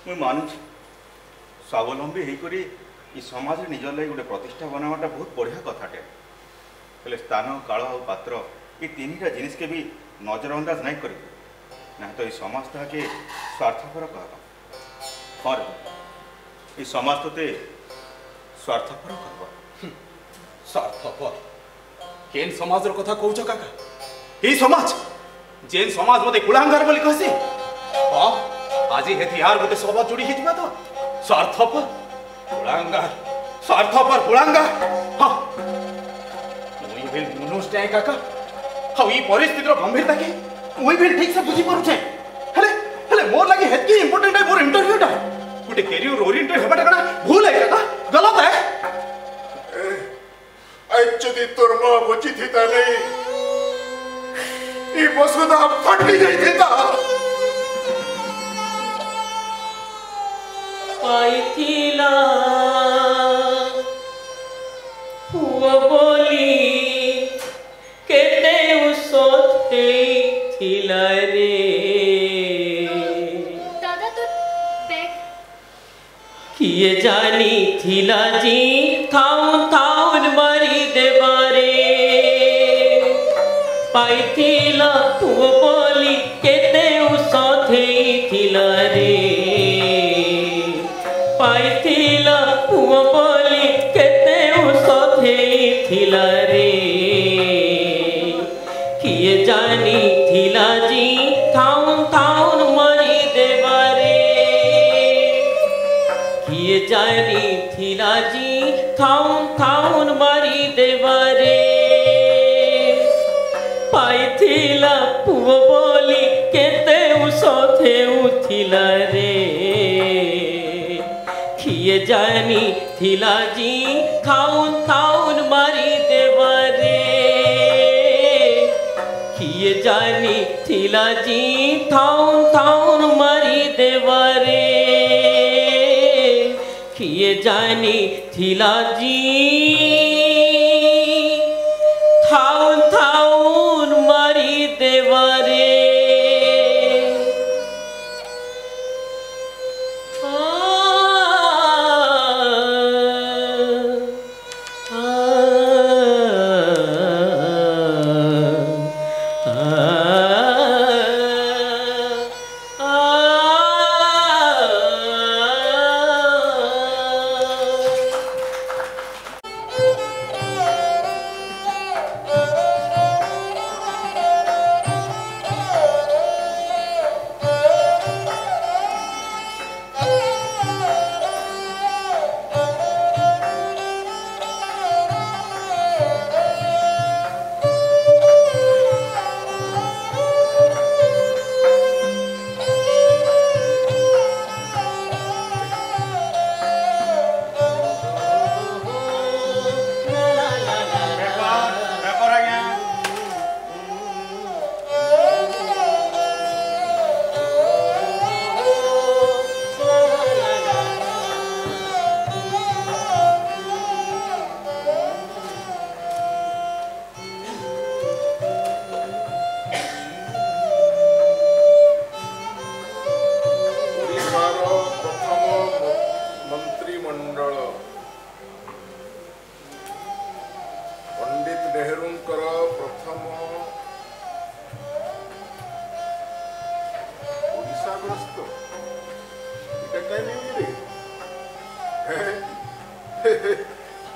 मुई मानुची स्वावलंबी होकर ये समाज निज लगे गोटे प्रतिष्ठा बनावाटा बहुत बढ़िया कथाटे हेल्ले स्थान काल और पात्र ये तीनटा जिनिस के भी नजरअंदाज नहीं कर ना तो ये समाज ताके स्वार्थपर कहबा और ये समाज तोते स्वार्थपर कहबा स्वार्थपर केन समाज रो कथा कहउछ काका ए समाज जेन समाज मते कुलांगार बोली कहसी हां आजी हेथि यार गोटे सभा जोड़ी हितबा तो स्वार्थपर कुलांगार स्वार्थपर कुलांगार हां मुई बिल मनुष्य काका हाउ ई परिस्थिति रो गंभीरता के मुई बिल ठीक से बुझी पारु छे हेले हेले मोर लागि हेतकी इंपोर्टेंट है मोर इंटरव्यूटा गुटे कैरियर ओरिएंटेड हेबाटा कना भूल है काका गलत है अच्युति तोर मां बची थी ता नहीं ई वसुधा फटी गई थी ता पाइथिला हुआ बोली केते उसोते थिला रे दादा तो बैग किए जानी थिला जी थाउन थाउन मारी देबारे पाइथिला हुआ बोली केते उसोते थिला रे पाइथिला हुआ बोली केते उसोते थिला रे किए जानी थिला जी थाउन थाउन मरी देबारे किए जानी थिला जी थाउन थाउन मरी देबारे पाइथिला हुआ बोली केते उसोते उथिला रे किए जानी थिला जी थाउन थाउन मारी देबारे किए जानी थिला जी थाउन थाउन मारी देबारे किए जानी थिला जी थाउन थाउन मारी देबारे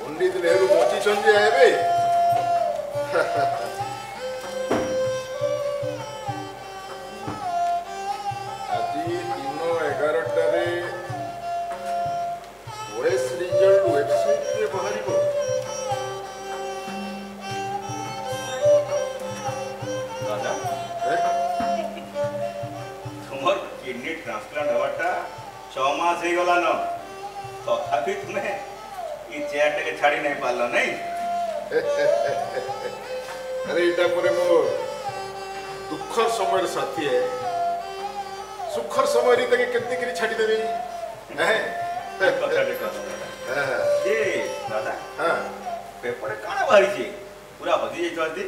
पंडित नेहरू बचिछन जे हेबे আজি दिन 11 रे ओएस रिजल्ट वेबसाइट रे बाहरिबो दादा तुमर किडनी ट्रांसप्लांट हवाटा 6 मास हे गला न तथापि तुम्हें ये चेयर टे छाड़ी नहीं पालो नहीं अरे इटा परे मोर दुखर समय साथी है सुखर समय री तके केते करी छाड़ी देबे हैं कथा देखा ए दादा हाँ पेपर काना बाहरी पूरा हजी जाइछथि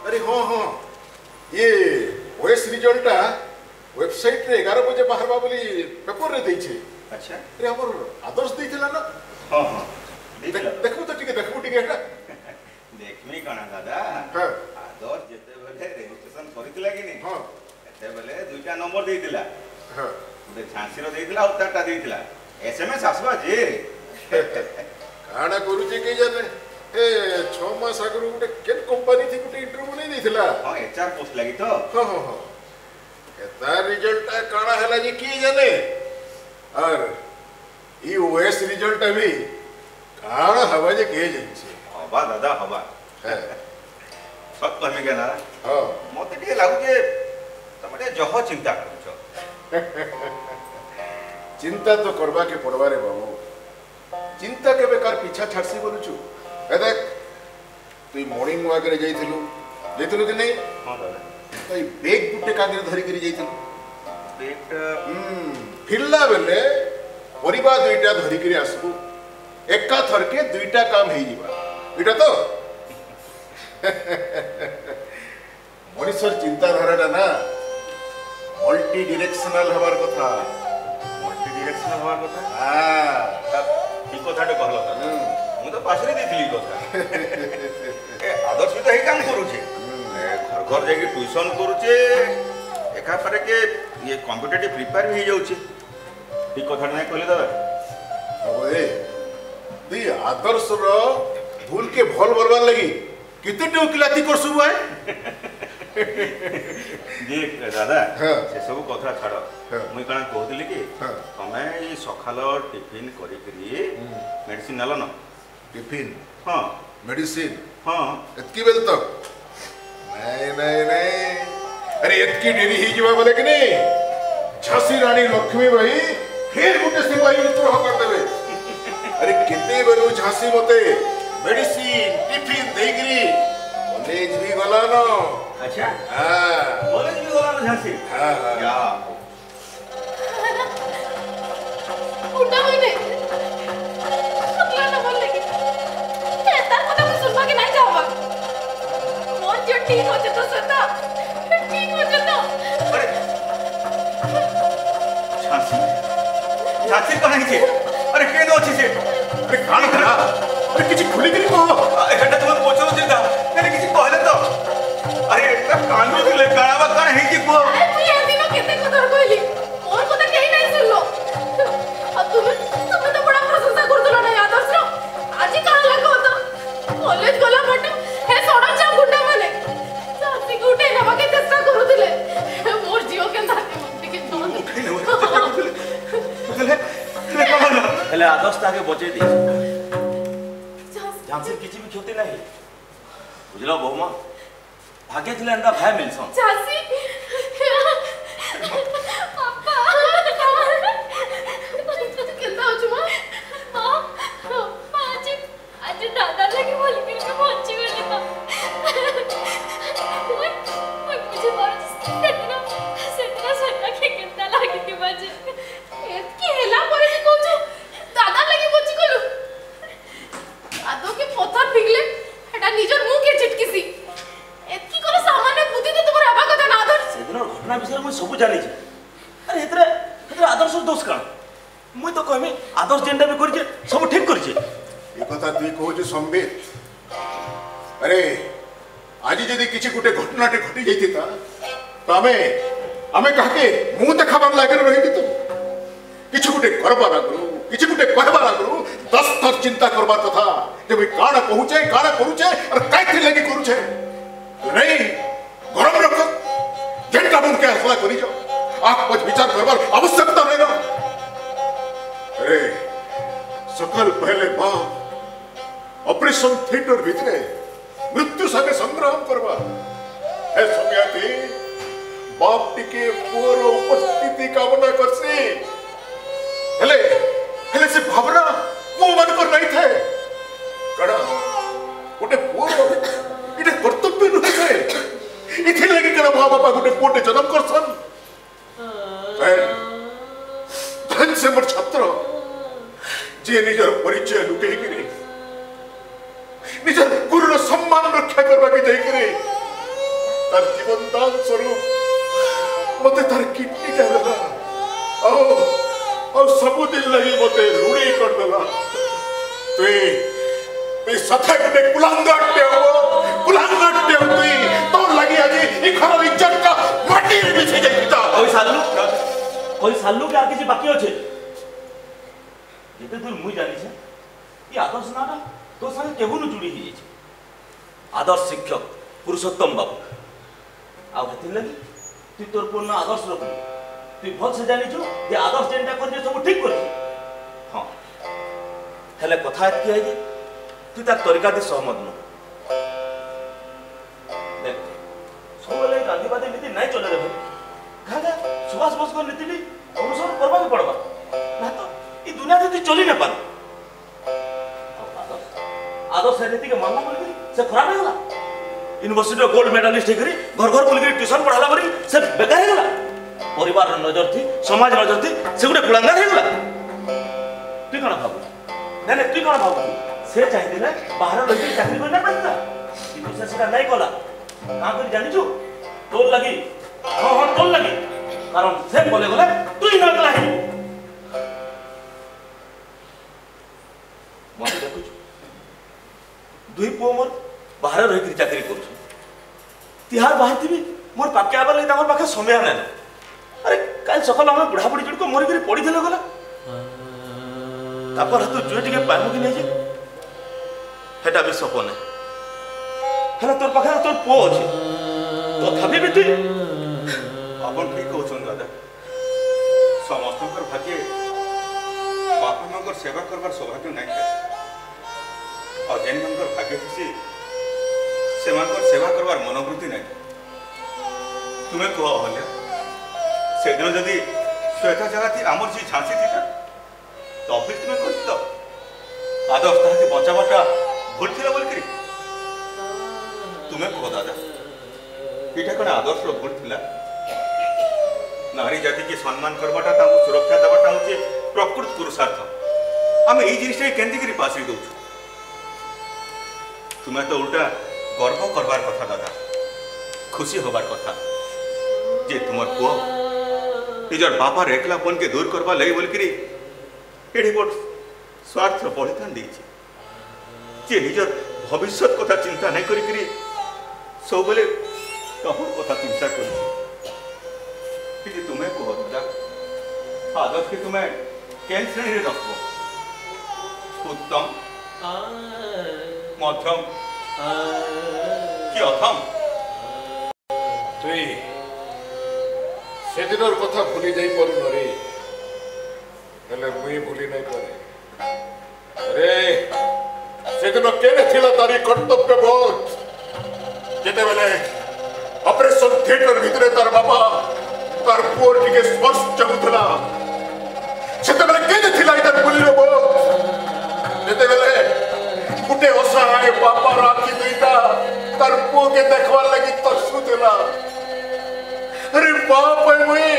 अरे हाँ हाँ ये ओएस रिजल्ट वेबसाइट रे 11 बजे बाहरबा बोली पेपर रे देइछे अच्छा अरे हमर आदर्श देइथिला ना हां हां देखला देखबो तो टिके एटा देखमी काना दादा हाँ आदर्श जेते बेले रजिस्ट्रेशन करितला कि नहीं हाँ एते बेले दुईटा नंबर देइतिला हाँ गोटे झांसी रो देइतिला और तारटा देइतिला एसएमएस आसबा जे काना करूचे के जाने ए 6 मास आगु गोटे केन कंपनी थी गोटे इंटरव्यू नहीं देथिला हां एचआर पोस्ट लागि तो हाँ हाँ हाँ एता रिजल्ट काना हला जी की जाने और ई ओएस रिजल्ट भी काना हवा जे के जाइछे हवा दादा हवा है सब कहमी के ना हाँ मते टिके लागु जे तमटे जह चिंता करछो चिंता तो करबा के पड़वा रे बाबू चिंता के बेकार पीछा छाड़सी बोलुछु ए देख तू मॉर्निंग वॉक रे जाइथिलु कि नहीं हां दादा तो बैग गुटे कागज धरि करी जाइथिलु पेट फिरला बेले परिबा दुईटा धरि करी आसबु एका थर के दुईटा काम हेई जिबा इटा तो मनुष्यर चिंताधाराटा ना मल्टी डायरेक्शनल हबार कथा मल्टी डायरेक्शनल हवा କଥା हां ई कथाटे कहलो दादा मु तो पासरे देथिली कथा ए आदर्श तो हे काम करूछे घर घर जाके ट्यूशन करूछे एका पारे के ये कॉम्पिटिटिव प्रिपेयर भी जाउछे ई कथा नै कहले दादा अब ए दी आदर्श रो भूल के भल बरबार लगी किते टोकिलाती करसु है देख दादा हाँ। से सब कथा छाड़ हाँ। मुई कणा कहतली कि हाँ। तमे ई सखालो टिफिन करी करी मेडिसिन नलो न टिफिन हां मेडिसिन हां एतकी बेल तक नहीं अरे एतकी डेरी ही जीवा बोले कि नहीं झांसी रानी लक्ष्मी भाई फिर गुटे सिपाही विद्रोह कर देवे अरे कितने बेलू झांसी मते मेडिसिन टिफिन देगिरी कॉलेज भी गला न अच्छा हां कॉलेज भी गला न झांसी हां या उल्टा मैंने अगला ना बोल लगी तार पता मैं सुनवा के नहीं जाऊंगा मोर जो ठीक हो जाता सता ठीक हो जाता अरे झांसी झांसी कहां है अरे केनो अछि से अरे कान खरा अरे किछि खुली करी कहो एटा तुम पोछो चिंता मैंने किसी कहले तो अरे एटा कानू दिले कावा कान है कि को अरे तू ये दिनो केते कथा कहली मोर कथा केही नहीं सुनलो अब तुम्हें तो बड़ा प्रशंसा करतलो ना आदर्श रो आज कान लागो तो कॉलेज गला मट हे सोडा चा गुंडा माने साथी गुटे नवा के चेष्टा करूतिले मोर जीव के नाते मत के हेले आदर्श ताके बचे दी झांसी किछि भी क्षति नहीं बुझलो बहुमा भाग्य थिले एंदा भाई मिलसन झांसी पापा केता हो जुमा हां आज दादा लगे बोल के मैं पहुंच गई ना मुझे बहुत सेतना सन्ना के केता लागी थी बाजे एतकी हेला परे के कहू दादा लगे बची गलु आदो के पत्थर पिघले एटा निजर मुंह के चिटकीसी एतकी कोनो सामान्य बुद्धि तो तुमर आबा कथा ना आदर्श सेदिन घटना विषय में सब जानि छी अरे हेतरे आदर्श दोष का मुई तो कहमी आदर्श जेंडा भी करिचे सब ठीक करिचे ये कथा तुई कहू संबित अरे आज जदि किछि गुटे घटनाटे घटी जाइतिता तो आमे कहके मुंह देखाबार लागेर रही तो किछि गुटे करबार आगु किछि गुटे कहबार आगु 10 थर चिंता करबार कथा जे भाई काना कहूचे काना करूचे और काइथि लागि करूचे नहीं गरम रख जेंटा मन के हसला करी जाओ आप कुछ विचार करबार आवश्यकता नहीं ना अरे सकल पहले बाप ऑपरेशन थिएटर भीतरे मृत्यु संगे संग्राम करवा ए समयाती बाप टिके पुअर उपस्थिति कामना करसी हेले से भावना मो मन कर नहीं थे कड़ा गोटे पुअर इटे कर्तव्य नुहे थे इथे लगी कड़ा मां बापा गोटे पुअटे जन्म करसन धन से मोर छात्र जे निजर परिचय लुटे निजर गुरुर सम्मान रक्षा करवा के जाइकरे तार जीवन दान स्वरूप मते तार किडनी देला और सबुदिन लगी मते ऋणी कर देला तुई सथक ने कुलांगट तुई तो लगी आज ई घर इज्जत का माटी रे बिछे जाइता कोई सालू के आगे जे बाकी होछे जेते दूर मुई जानी छे ई आदर्श नाडा तो संगे केबुनु जुड़ी ही छे आदर्श शिक्षक पुरुषोत्तम बाबू आ हेतिन लगी तू तोर पूर्ण आदर्श रखू तू भल से जानी छु जे आदर्श जेंटा कर जे सब ठीक कर हां हेले कथा एत की है जे तू तार तरीका दे सहमत न देख सबले गांधीवादी नीति नहीं चले रे भाई खागा सुभाष बोस को नीति भी अनुसरण करबा के पड़बा ना तो ई दुनिया से चली न पार आदर्श नीति के मानना बोल से खराब हो गला यूनिवर्सिटी गोल्ड मेडलिस्ट हेकरी घर घर बोल के ट्यूशन पढ़ाला बरी से बेकार हो गला परिवार नजर थी समाज नजर थी से गुटे कुलांगार हो गला तू कोन भाबू नहीं तू कोन भाबू से चाहिए ना बाहर रही चाकरी करना पड़ता कि से सेटा नहीं कला का कर जानि छु तोल लगी हां तोल लगी कारण से बोले गले तू ही न कला है मत देखु दुई पुओ मोर बाहर रही चाकरी कर तिहार बाहर थी मोर पाके आवा लगे तामर पाखे समय ना अरे काल सकाल हम बुढ़ा बुढ़ी जुड़ को मोर गिरी पड़ी देले गला तापर हाथ जुए टिके पाइमु कि नै जे हेटा भी सपने हला तोर पाखे तोर पुओ अछि तो थाबी भी तू अपन ठीक कहछन दादा समस्त भाग्य बापा मगर सेवा करबार सौभाग्य नहीं था और जेन मंगर भाग्य थी से मंगर सेवा करबार मनोवृत्ति नहीं तुम्हें कह हले से दिन जदि श्वेता जगह थी आमर जी झांसी थी तो ऑफिस तुम्हें करती तो आदर्श ताकि बचावाटा भूल थी बोल करी तुम्हें कह दादा इटा कौन आदर्श भूल थिला नारी जाति की सम्मान करवाटा तांको सुरक्षा देवाटा होचे प्रकृत पुरुषार्थ आम यही जिनिस केंदी पासी दउछु तुम्हें तो उल्टा गर्व करवार कथा दादा खुशी होबार कथा जे तुमर पुओ निजर बापार एकलापन के दूर करवा लगे बोल करी एडी बड़ स्वार्थ बलिदान देछि जे निजर भविष्य कथा चिंता नहीं करी करी सब बेले तहर कथा चिंता कर कि तुम्हें कह दादा आदर्श के तुम्हें केन श्रेणी रे रखबो उत्तम मध्यम कि अथम तुई से दिनर कथा भूली जाई परु नरे हेले मुई भूली नहीं पारे अरे से दिन केने थिला तारी कर्तव्य बोध जेते बेले ऑपरेशन थिएटर भितरे तार बाबा तार पुओर टिके स्पष्ट चाहुथला सेते बेले केने थिला इधर बोलिरो बोध जेते बेले गुटे असहाय बापा राखी दुईटा तार पुओ के देखवार लगी तरसुथला अरे बाप है मुई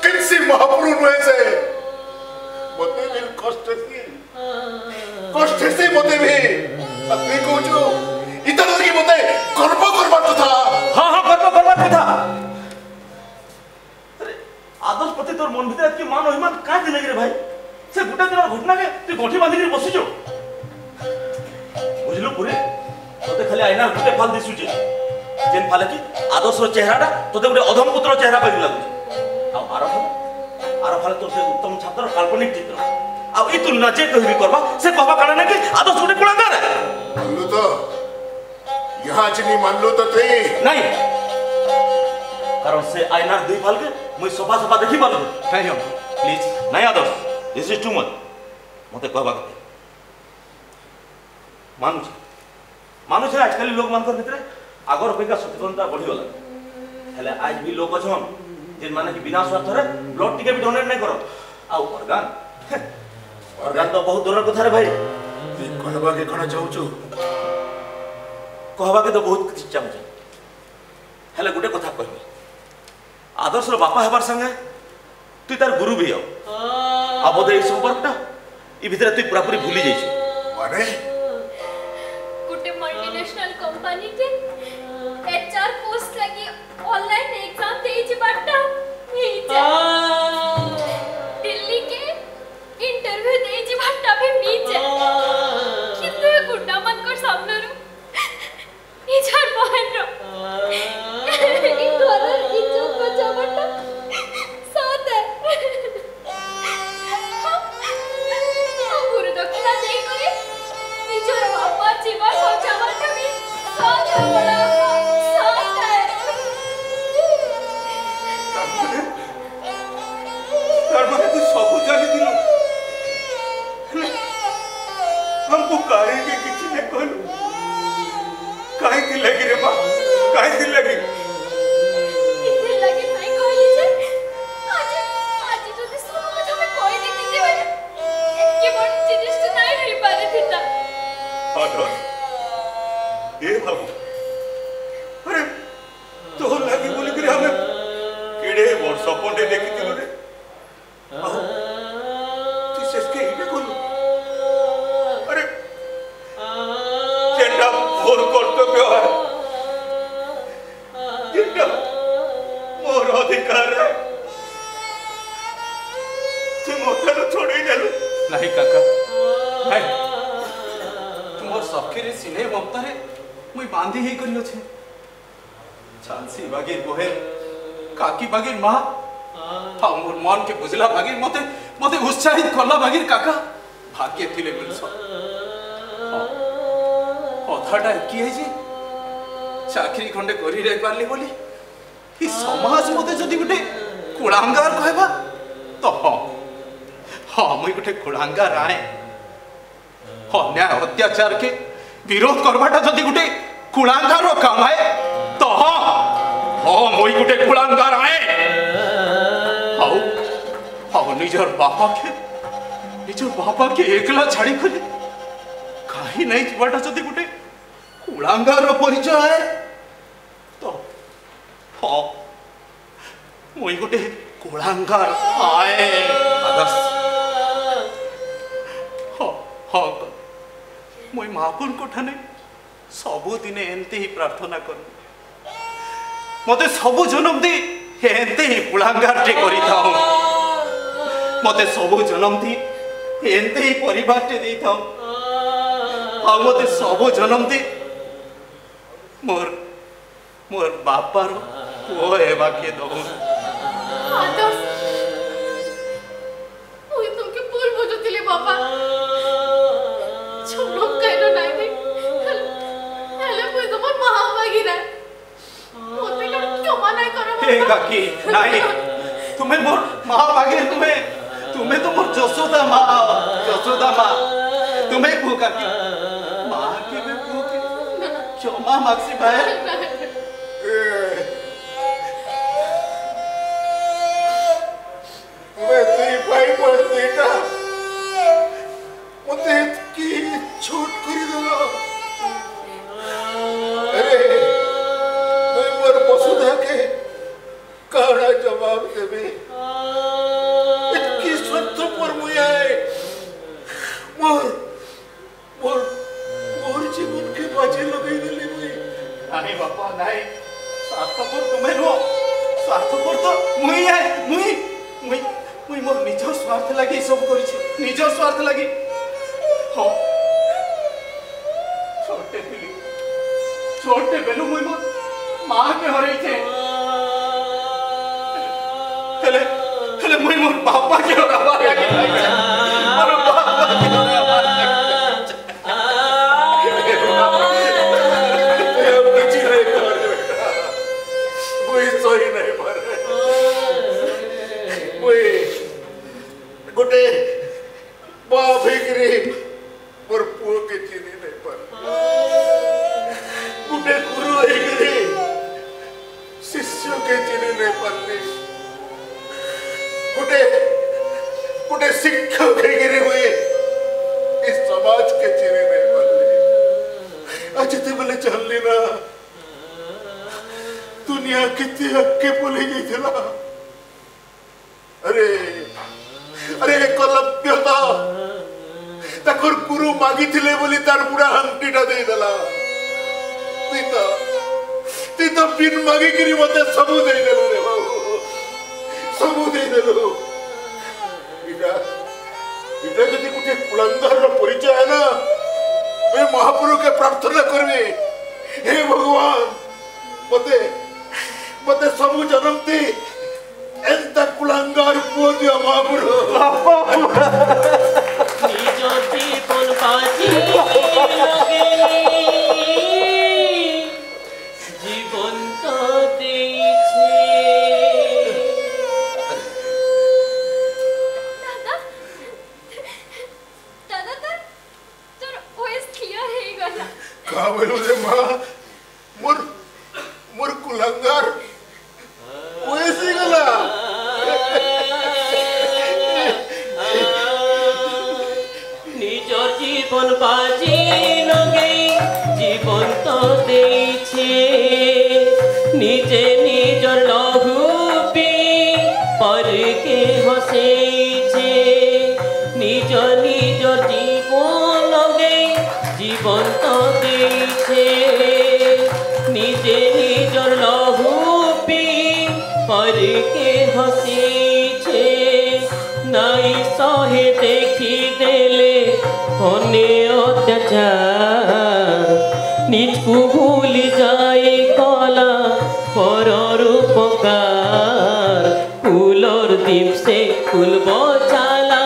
किसी महापुरु नुहे से मते भी कष्ट से मते भी तुई कहू इतना लगी मते गर्व करबार कथा हां हां गर्व करबार कथा अरे आदर्श पति तोर मन भीतर की मान अभिमान का दिले रे भाई से गुटा दिन घटना के तू गोठी बांधी के बसिजो बुझलो पुरे तोते खाली आईना गुटे फाल दिसु जे जेन फाले की आदर्श रो चेहराटा तोते गुटे अधम पुत्र चेहरा पे लागु आ आरो फाले तो से उत्तम छात्र काल्पनिक चित्र आ ई तुलना जे कहबी करबा से कहबा काने ना कि आदर्श गुटे कुलांगार है मानलो तो यहां जिनी मानलो तो तुई नहीं कारण से आईना दुई फाल के मुई सफा सफा देखि पालो नहीं हम प्लीज नहीं आदर्श दिस इज टू मच मते कहबा मानुष आजकल लोक मान भितर आगर अपेक्षा सचेतनता बढ़ी गला हेले आज भी लोक अछन जे माने कि बिना स्वार्थ रे ब्लड टिके भी डोनेट नहीं करो आ organ तो बहुत दूर कथा रे भाई कहबा के कना चाहू छु कहबा के तो बहुत किछ चाहू छु हेले गुटे कथा कहबी आदर्श रो बापा हेबार संगे तू तार गुरु भी हो आ बोधे ई संपर्कटा ई भितर तू पूरापूरी भूली जाइछु माने गोटे मल्टीनेशनल कंपनी के एचआर पोस्ट लगी ऑनलाइन एग्जाम देई बाटा दिल्ली के इंटरव्यू देई बाटा भी नीचे कितने गुंडा मन कर सामने रू इजर बहन रो इन घर इज्जत बचा बाटा साथ है गुरु दक्षिणा देई करे निजर बापा जीवन बचा बाटा भी साथ है बड़ा साथ है तार तू सब जानी दिलो हमको काहे के किछ ने कहलु काहे दिल लगी रे मां काहे दिल लगी दिल लगी नहीं कहली जे आज जो ते सब कथा में कोई नहीं दे के बड़ जिनिस तो नहीं रही पारे थिता आदर ए बाबू अरे तो लगी बोली करे हमें केड़े वर्ष पडे देखिथिलो रे आओ तू सेसके इने कोलु अरे जेंडा मोर कर्तव्य है जेंडा मोर अधिकार है तू मोटा छोड़ी देलु नहीं काका नहीं तुमर सखीरे सिने ममतारे मुई बांधी ही करियो छे झांसी बागीर बहन काकी बागीर मां हाँ मोर मन के बुझला बागीर मते मते उत्साहित करला बागीर काका भाग्य थिले मिलस अथाटा की है जी चाकरी खंडे करी रह पारली बोली ई समाज मते जदी गुटे कुळांगार कहबा तो हाँ मुई गुटे कुळांगार आए अन्याय अत्याचार के विरोध करबाटा जदी गुटे कुळांगार काम है तो हाँ मुई गुटे कुळांगार आए हाउ हाउ निजर बापा के एकला छाड़ी खुले कहीं नहीं जीवाटा जदी गुटे कुळांगार परिचय है तो हाँ मुई गुटे कुळांगार आए आदर्श हाँ हाँ मुई महापुर को ठाने सबु दिने एंते ही प्रार्थना कर मते सबु जन्म दी एंते ही कुळांगार टे करी थाओ मते सबु जन्म दी एंते ही परिवार टे देई थाओ आ मते सबु जन्म दी मोर मोर बापार ओ हेबा के दो आदर्श ओई तुमके पूल बुझुतिले बाबा छोड़ो कहनो नाही दे हेले कोई तो महाभागी रे मोते का क्यों मना करो हे काकी नहीं तुम्हें मोर महाभागी तुम्हें तो मोर जसोदा मां तुम्हें को काकी मां के में को के क्षमा मागसी भाई मैं तुई भाई पड़ती ना मुझे की छूट करी दो अरे मैं मोर वसुधा के काड़ा जवाब देबे इतकी शर्त पर मुझे मोर मोर मोर जीवन के बाजे लगाई दिली मुई नहीं बापा नहीं स्वार्थपर तुम्हें रो स्वार्थपर तो मुई है मुई मोर निज स्वार्थ लगी सब करिछि निज स्वार्थ लगी हाँ छोटे बेलू मुई मोर मां के हरई थे हेले मुई मोर बापा के हरावा लागी मोर बापा के हरावा सही नहीं पर गोटे बाप हिकरी मोर पुओ के चिनी नहीं पर गोटे गुरु हिकरी शिष्य के चिनी नहीं पारली गोटे शिक्षक हिकरी हुए इस समाज के चिनी नहीं पारली आज ते बोले चलली ना दुनिया कितनी हक्के बोली गई थी ना अरे एकलव्य तकर गुरु मागी थिले बोली तार बुढ़ा हंटीटा दे दला ती तो बिन मागी करी मते सबू दे देलो रे बाबू सबू दे देलो इटा जदि कुटे कुलंदर रो परिचय है ना मैं महाप्रभु के प्रार्थना करबे हे भगवान मते मते सबू जन्मती एंता कुलंगार पुओ दिया महाप्रभु निज जीवन बाजी जीवन तो देइछे दादा तोर ओएस क्लियर हे गला का बोलू रे मां मोर मोर कुलंगार ओएसी गला निजर जीवन बाजी लगे जीवन तो देइछे निजे निजर लहू पी पर के हसेइछे निज निजर जीवन लगे जीवन तो देइछे निजे निजर लहू पी पर के हसेइछे नाई सहे देखी देले होने अत्याचार निजकु भूल जाए कला परर उपकार कुलर दीप से कुल बचाला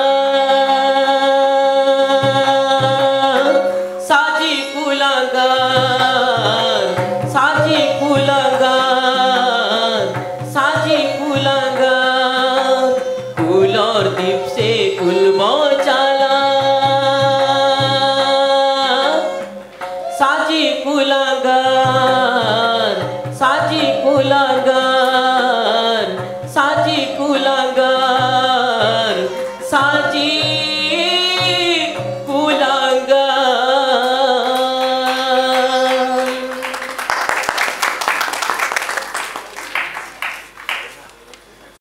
साजी कुलंगार साजी कुलंगार साजी कुलंगार कुलर दीप से कुल बचाला साजी कुलंगार साजी कुलंगार साजी कुलंगार साजी